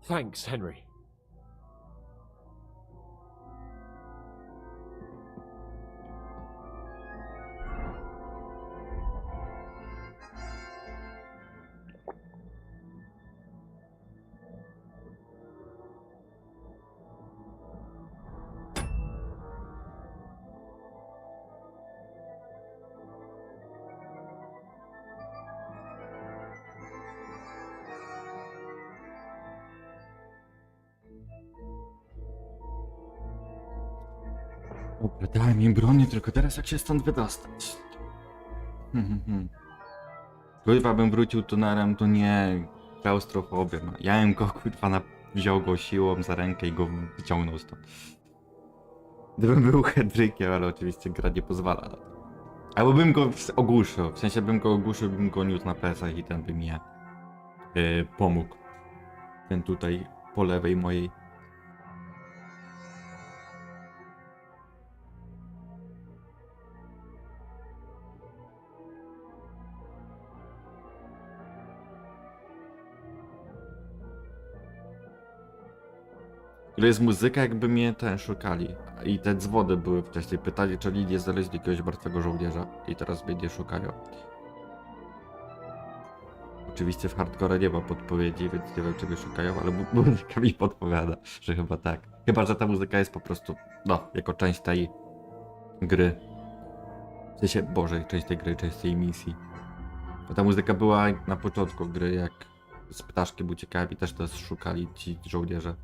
Thanks, Henry. Dobra, daj mi broni, tylko teraz jak się stąd wydostać? Kurwa, bym wrócił tunelem, to nie klaustrofobia. No. Ja bym go, kurwa, wziął go siłą za rękę i go wyciągnął stąd. Gdybym był Hedrykiem, ale oczywiście gra nie pozwala na to. Albo bym go ogłuszył, w sensie bym go ogłuszył, bym go niósł na plecach i ten by mi pomógł. Ten tutaj po lewej mojej. To jest muzyka, jakby mnie szukali. I te dzwony były wcześniej. Pytali, czy Lidię znaleźli jakiegoś martwego żołnierza. I teraz mnie nie szukają. Oczywiście w hardcore nie ma podpowiedzi, więc nie wiem, czy mnie szukają, ale muzyka mi podpowiada, że chyba tak. Chyba, że ta muzyka jest po prostu, no, jako część tej gry. W sensie, Boże, część tej gry, część tej misji. Bo ta muzyka była na początku gry, jak z Ptaszkiem uciekałem i też nas szukali ci żołnierze.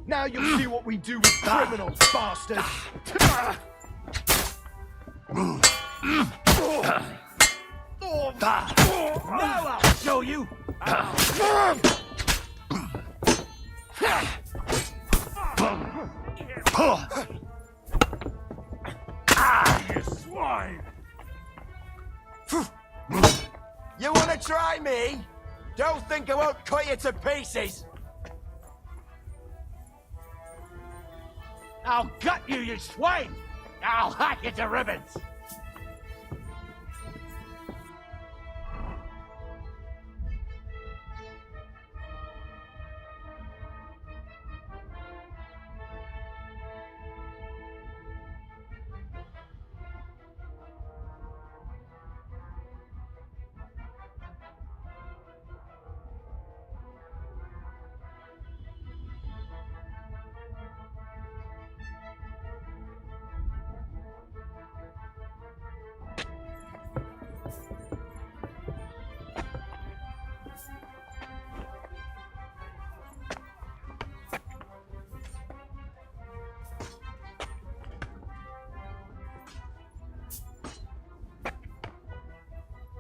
Now you'll see what we do with criminals, bastard! Now I'll show you! You swine! You wanna try me? Don't think I won't cut you to pieces! I'll gut you, you swine! I'll hack you to ribbons!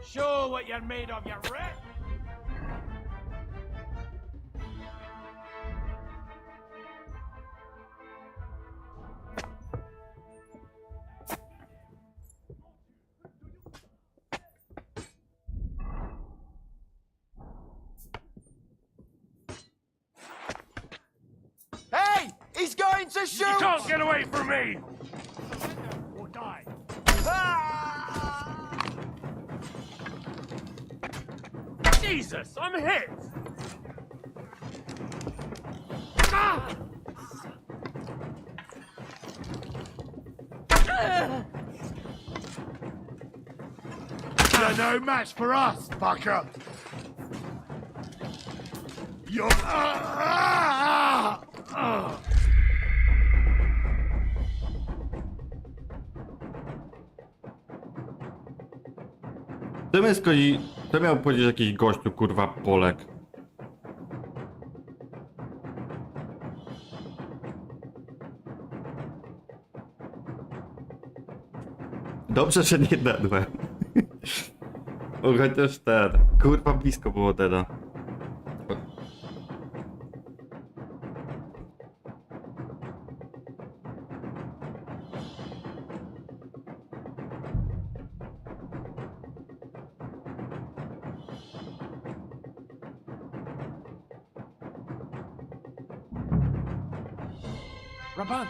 Show what you're made of, you rat! Hey! He's going to shoot! You can't get away from me! Or die. Jesus, I'm hit! Ah! You're no match for us, fucker! You're... To miał powiedzieć jakiś gościu, kurwa, Polek. Dobrze, że nie dedłem. Chociaż ten. Kurwa, blisko było deda. Rabant,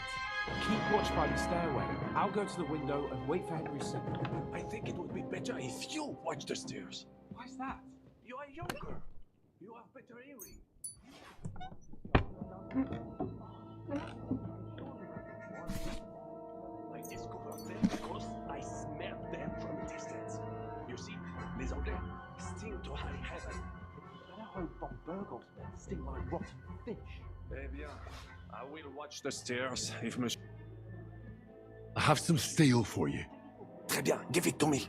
keep watch by the stairway. I'll go to the window and wait for Henry's signal. I think it would be better if you watch the stairs. Why's that? You are younger. You have better hearing. I discovered them because I smelled them from a distance. You see, les Anglais sting to high heaven. I hope Von Burgos sting like rotten fish. Eh bien, I will watch the stairs if Monsieur... I have some steel for you. Très bien, give it to me.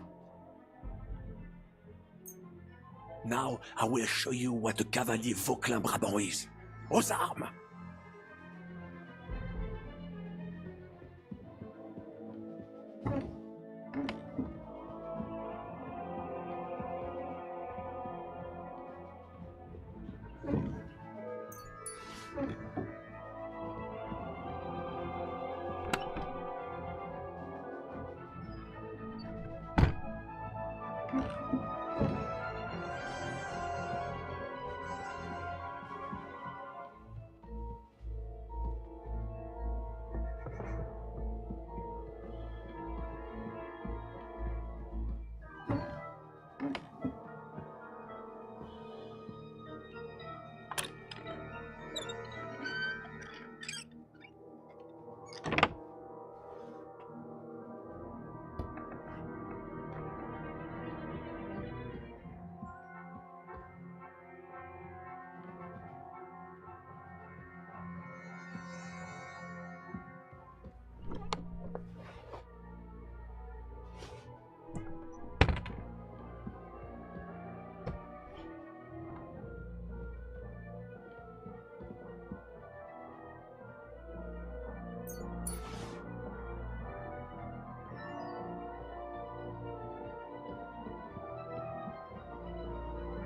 Now I will show you what a cavalier Vauclin Brabant is. Aux armes!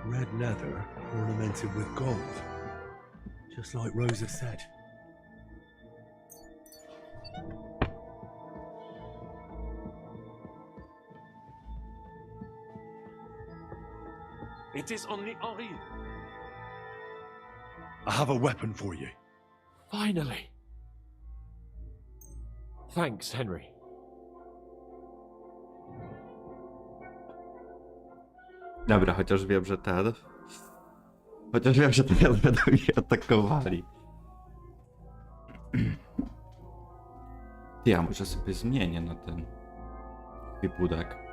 red leather ornamented with gold, just like Rosa said. It is only Henri. I have a weapon for you. Finally. Thanks, Henry. Dobra, chociaż wiem, że ten... Chociaż wiem, że ten będą mnie atakowali. Ja może sobie zmienię na ten... Wypudek.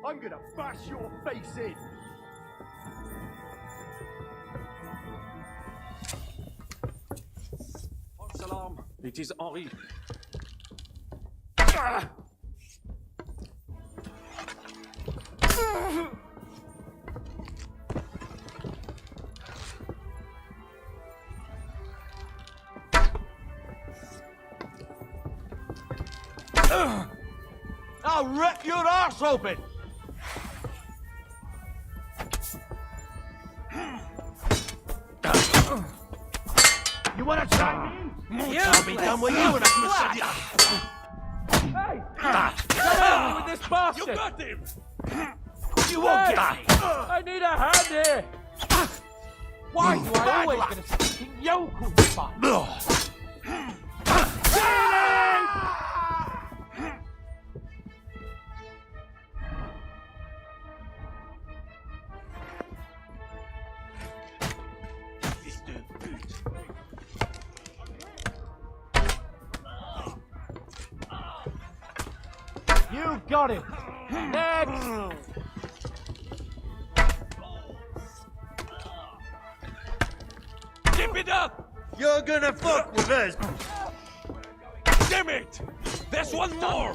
I'm gonna bash your face in! False alarm. It is Henri. I'll rip your arse open! You wanna try me? I'll be done with you in a flash! Hey! Come with this bastard! You got him! You won't get me! I need a hand here! Why do I always get a stinking yokel spot? You got him! Next! Keep it up! You're gonna fuck with us! Damn it! There's one more!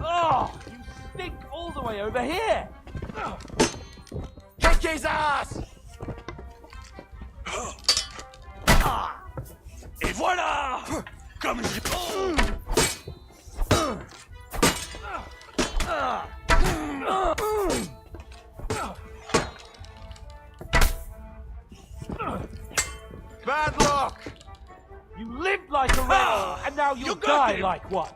Oh, you stink all the way over here! Kick his ass! Et voilà! Comme je... Bad luck! You lived like a rebel, and now you'll die like one!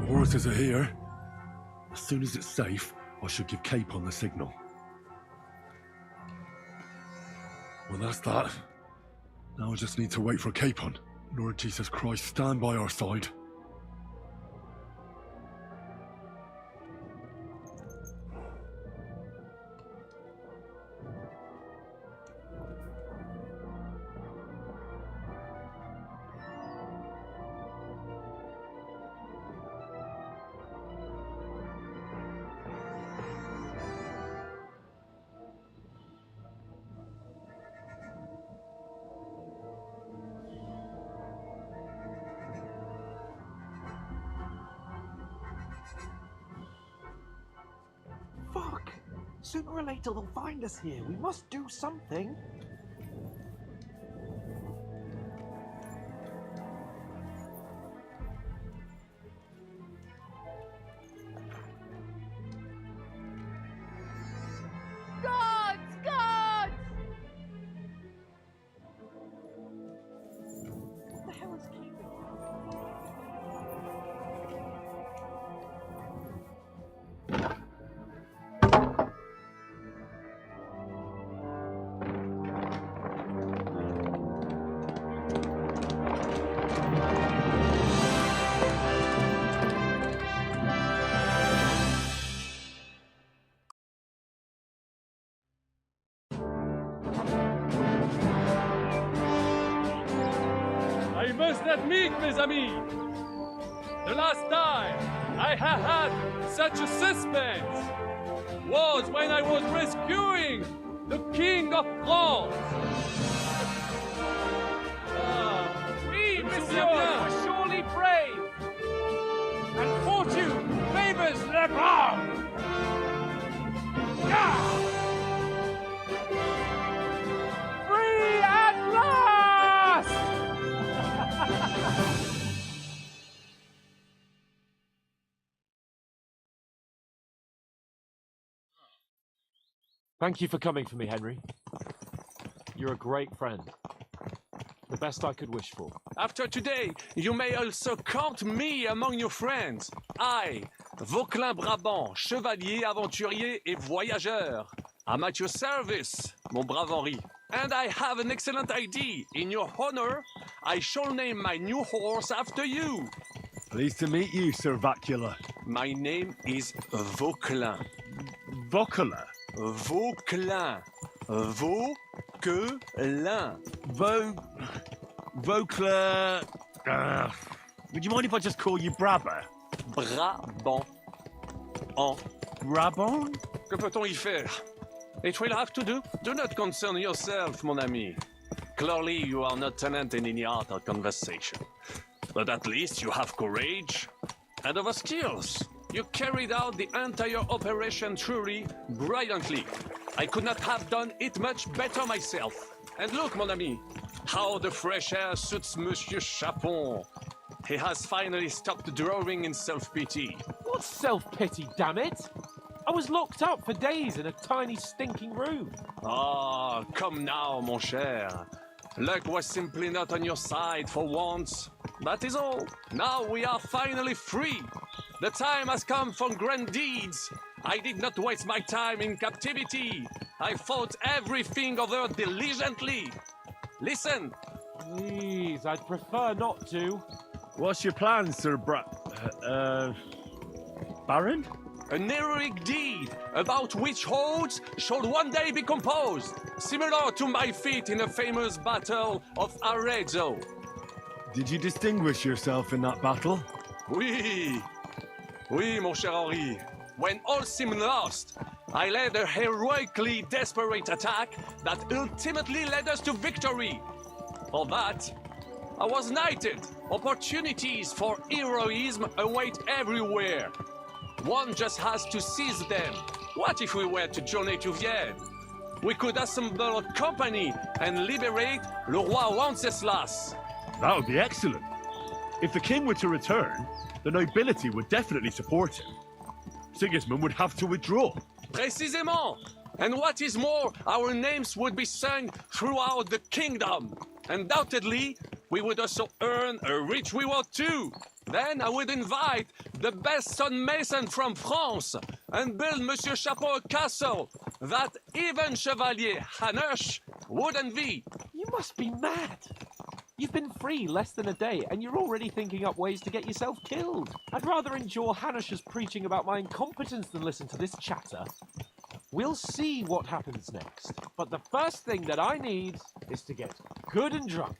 Horses are here. As soon as it's safe, I should give Cape on the signal. Well, that's that. Now I just need to wait for Capon. Lord Jesus Christ, stand by our side. Fuck! Sooner or later they'll find us here. We must do something. Guards! Guards! What the hell is keeping them? I must admit, mes amis, the last time I have had such a suspense was when I was rescuing the King of France. We, monsieur, are surely brave, and fortune favors the brave. Free at last! Thank you for coming for me, Henry. You're a great friend. The best I could wish for. After today, you may also count me among your friends. I, Vauquelin Brabant, chevalier, aventurier et voyageur. I'm at your service, mon brave Henri. And I have an excellent idea. In your honor, I shall name my new horse after you. Pleased to meet you, Sir Vacula. My name is Vauquelin. Vauquelin? Vauquelin. Vauquelin. Vauquelin... would you mind if I just call you Brabber? Brabant. En. Brabant? Que peut-on y faire? It will have to do. Do not concern yourself, mon ami. Clearly, you are not tenant in any art or conversation. But at least you have courage and other skills. You carried out the entire operation truly brilliantly. I could not have done it much better myself. And look, mon ami, how the fresh air suits Monsieur Chapon. He has finally stopped drawing in self-pity. What self-pity, damn it? I was locked up for days in a tiny stinking room. Ah, come now, mon cher. Luck was simply not on your side for once. That is all. Now we are finally free. The time has come for grand deeds. I did not waste my time in captivity. I thought everything over diligently. Listen. Please, I'd prefer not to. What's your plan, Sir Baron? An heroic deed about which odes shall one day be composed, similar to my feat in the famous battle of Arezzo. Did you distinguish yourself in that battle? Oui, mon cher Henri. When all seemed lost, I led a heroically desperate attack that ultimately led us to victory. For that, I was knighted. Opportunities for heroism await everywhere. One just has to seize them. What if we were to journey to Vienne? We could assemble a company and liberate le roi Wenceslas. That would be excellent. If the king were to return, the nobility would definitely support him. Sigismund would have to withdraw. Précisément. And what is more, our names would be sung throughout the kingdom. Undoubtedly, we would also earn a rich reward too. Then I would invite the best stonemason from France and build Monsieur Chapeau a castle that even Chevalier Hanush would envy. You must be mad. You've been free less than a day, and you're already thinking up ways to get yourself killed. I'd rather endure Hanush's preaching about my incompetence than listen to this chatter. We'll see what happens next. But the first thing that I need is to get good and drunk.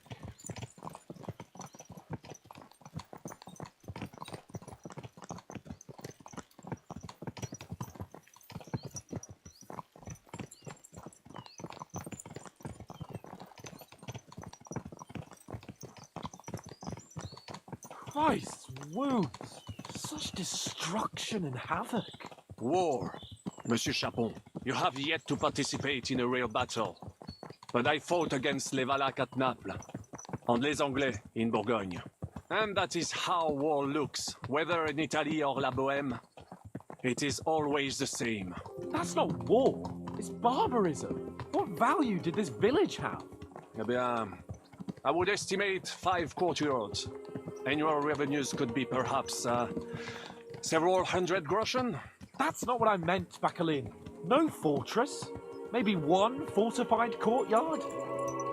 Christ's wounds! Such destruction and havoc! War. Monsieur Chapon, you have yet to participate in a real battle. But I fought against les Valaques at Naples, and les Anglais in Bourgogne. And that is how war looks, whether in Italy or La Bohème. It is always the same. That's not war. It's barbarism. What value did this village have? Eh bien, I would estimate 5 courtyards. Annual revenues could be perhaps several hundred groschen. That's not what I meant, Bacalin. No fortress. Maybe one fortified courtyard.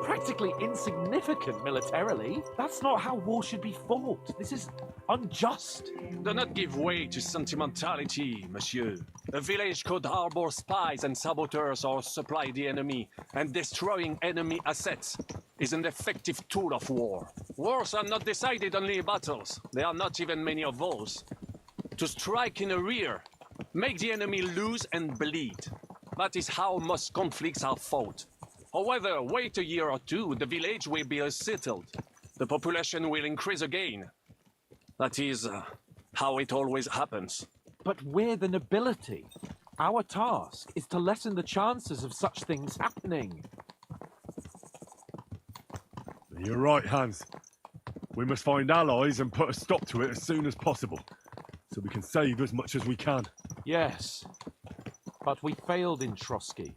Practically insignificant militarily. That's not how war should be fought. This is unjust. Do not give way to sentimentality, monsieur. A village could harbor spies and saboteurs or supply the enemy, and destroying enemy assets is an effective tool of war. Wars are not decided only in battles. There are not even many of those. To strike in the rear, make the enemy lose and bleed. That is how most conflicts are fought. However, wait a year or two, the village will be settled. The population will increase again. That is how it always happens. But we're the nobility. Our task is to lessen the chances of such things happening. You're right, Hans. We must find allies and put a stop to it as soon as possible, so we can save as much as we can. Yes, but we failed in Trotsky.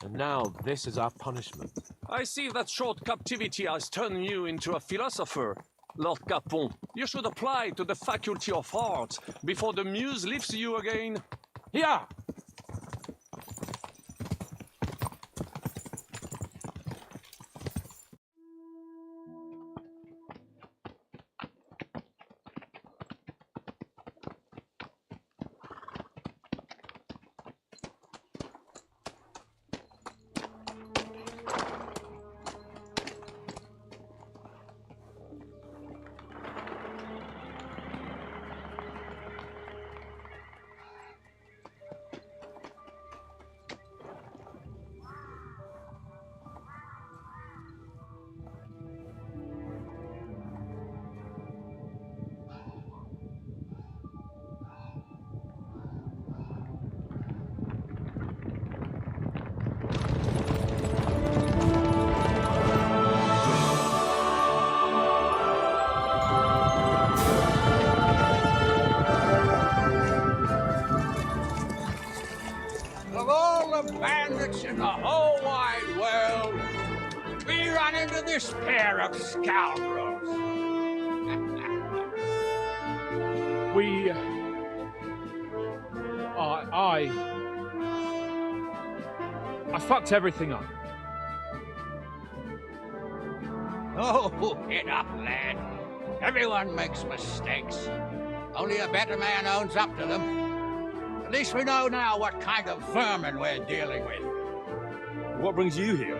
And now this is our punishment. I see that short captivity has turned you into a philosopher. Lord Capon, you should apply to the Faculty of Arts before the muse lifts you again. Yeah! Of all the bandits in the whole wide world, we run into this pair of scoundrels. I fucked everything up. Oh, get up, lad. Everyone makes mistakes. Only a better man owns up to them. At least we know now what kind of vermin we're dealing with. What brings you here?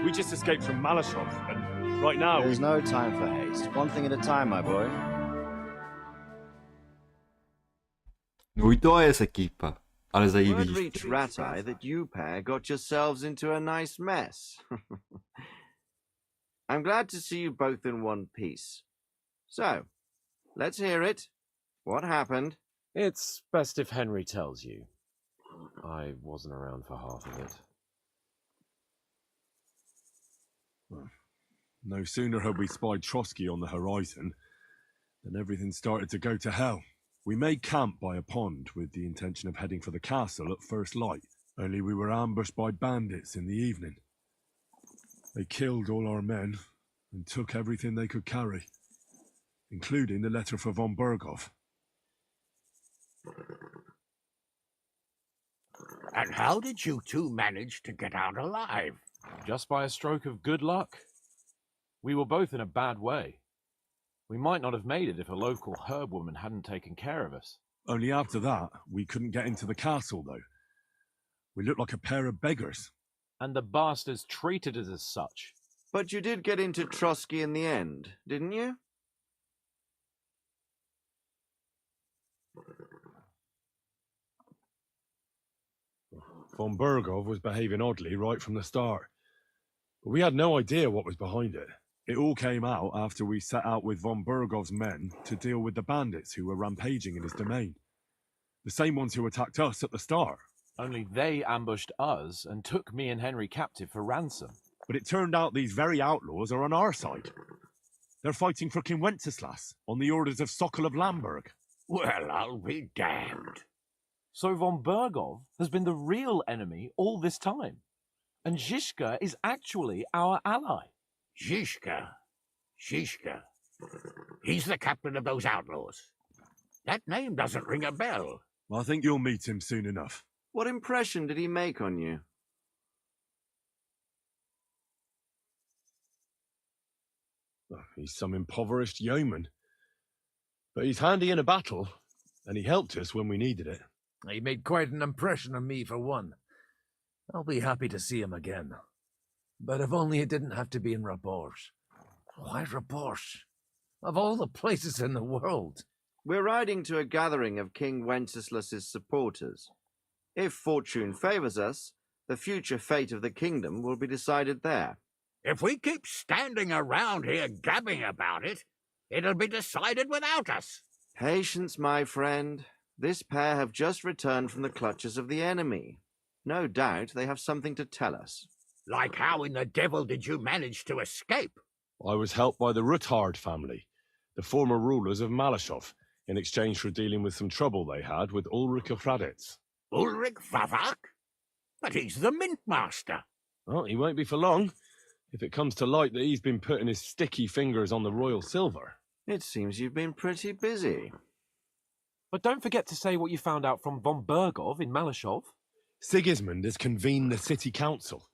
We just escaped from Malashov, and right now There's no time for haste. One thing at a time, my boy. No i to jest ekipa. Ale Word zajebiście. reached Rat-Eye that you pair got yourselves into a nice mess. I'm glad to see you both in one piece. So, let's hear it. What happened? It's best if Henry tells you. I wasn't around for half of it. No sooner had we spied Trotsky on the horizon than everything started to go to hell. We made camp by a pond with the intention of heading for the castle at first light, only we were ambushed by bandits in the evening. They killed all our men and took everything they could carry. including the letter for von Berghoff. And how did you two manage to get out alive? Just by a stroke of good luck. We were both in a bad way. We might not have made it if a local herb woman hadn't taken care of us. Only after that, we couldn't get into the castle, though. We looked like a pair of beggars. And the bastards treated us as such. But you did get into Trotsky in the end, didn't you? Von Berghoff was behaving oddly right from the start. But we had no idea what was behind it. It all came out after we set out with von Berghoff's men to deal with the bandits who were rampaging in his domain. The same ones who attacked us at the start. Only they ambushed us and took me and Henry captive for ransom. But it turned out these very outlaws are on our side. They're fighting for King Wenceslas on the orders of Sokol of Lamberg. Well, I'll be damned. So von Berghoff has been the real enemy all this time. And ŻYWO is actually our ally. ŻYWO. He's the captain of those outlaws. That name doesn't ring a bell. I think you'll meet him soon enough. What impression did he make on you? He's some impoverished yeoman. But he's handy in a battle, and he helped us when we needed it. He made quite an impression on me, for one. I'll be happy to see him again. But if only it didn't have to be in Rabosh. Why Rabosh? Of all the places in the world. We're riding to a gathering of King Wenceslas's supporters. If fortune favors us, the future fate of the kingdom will be decided there. If we keep standing around here gabbing about it, it'll be decided without us. Patience, my friend. This pair have just returned from the clutches of the enemy. No doubt they have something to tell us. Like how in the devil did you manage to escape? I was helped by the Ruthard family, the former rulers of Malashov, in exchange for dealing with some trouble they had with Ulrich of Raditz. Ulrich Vavak? But he's the mint master. Well, he won't be for long, if it comes to light that he's been putting his sticky fingers on the royal silver. It seems you've been pretty busy. But don't forget to say what you found out from von Berghoff in Malashov. Sigismund has convened the city council.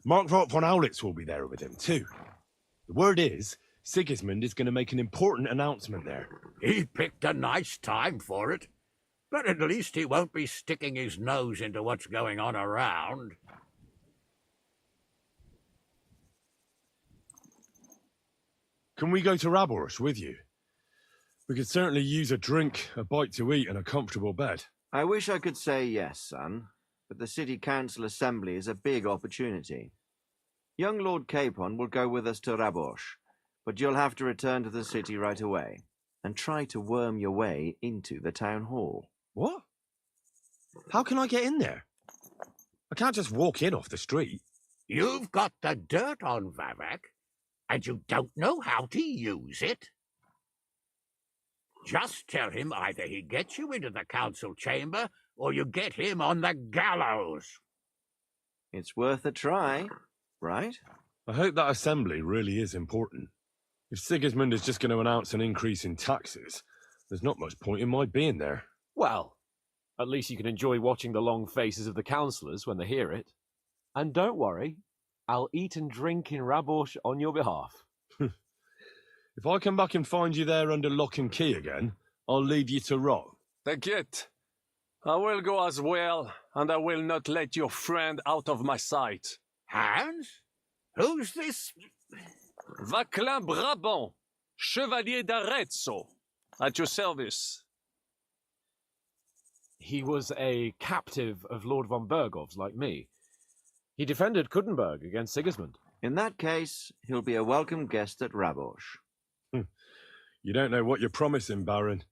Markvart von Aulitz will be there with him, too. The word is, Sigismund is going to make an important announcement there. He picked a nice time for it. But at least he won't be sticking his nose into what's going on around. Can we go to Rabosh with you? We could certainly use a drink, a bite to eat, and a comfortable bed. I wish I could say yes, son, but the city council assembly is a big opportunity. Young Lord Capon will go with us to Rabosh, but you'll have to return to the city right away and try to worm your way into the town hall. What? How can I get in there? I can't just walk in off the street. You've got the dirt on Vavak, and you don't know how to use it? Just tell him either he gets you into the council chamber, or you get him on the gallows. It's worth a try, right? I hope that assembly really is important. If Sigismund is just going to announce an increase in taxes, there's not much point in my being there. Well, at least you can enjoy watching the long faces of the councillors when they hear it. And don't worry, I'll eat and drink in Rabosh on your behalf. If I come back and find you there under lock and key again, I'll lead you to rot. T'inquiète. I will go as well, and I will not let your friend out of my sight. Hans? Who's this? Vaclin Brabant, Chevalier d'Arezzo, at your service. He was a captive of Lord von Berghoff's, like me. He defended Kuttenberg against Sigismund. In that case, he'll be a welcome guest at Rabosh. You don't know what you're promising, Baron.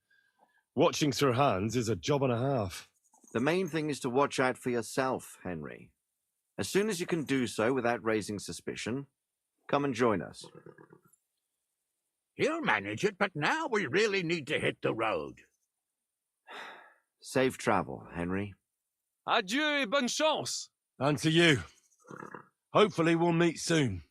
Watching Sir Hans is a job and a half. The main thing is to watch out for yourself, Henry. As soon as you can do so without raising suspicion, come and join us. He'll manage it, but now we really need to hit the road. Safe travel, Henry. Adieu et bonne chance. And to you. Hopefully we'll meet soon.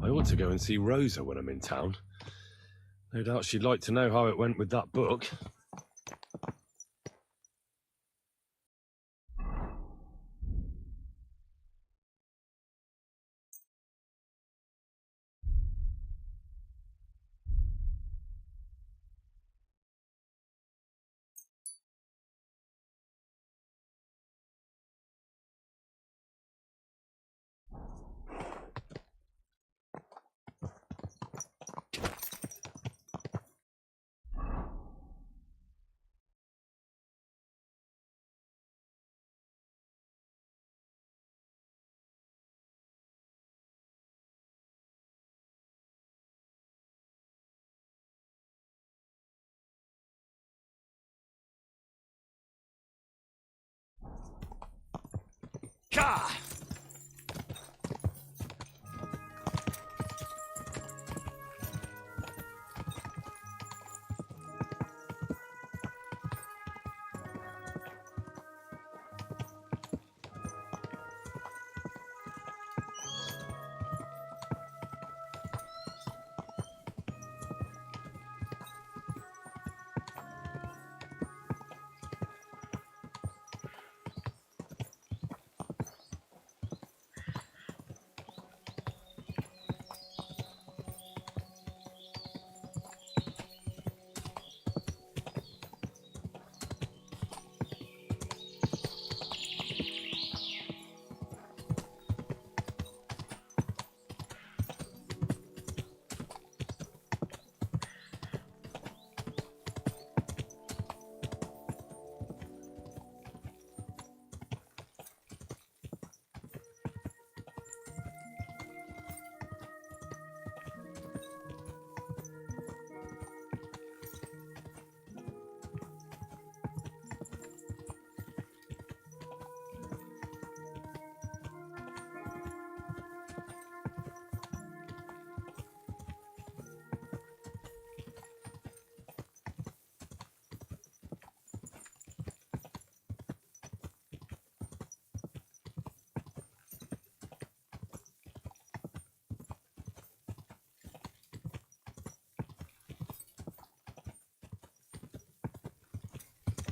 I ought to go and see Rosa when I'm in town. No doubt she'd like to know how it went with that book. Ka!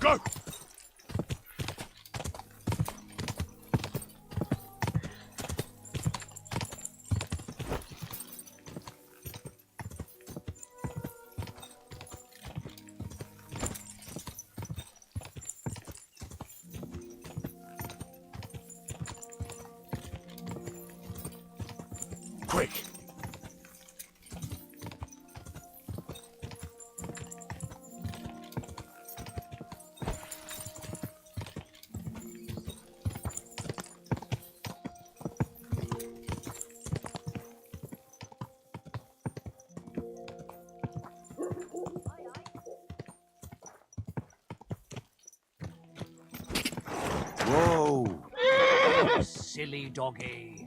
Go! Quick! Silly doggy.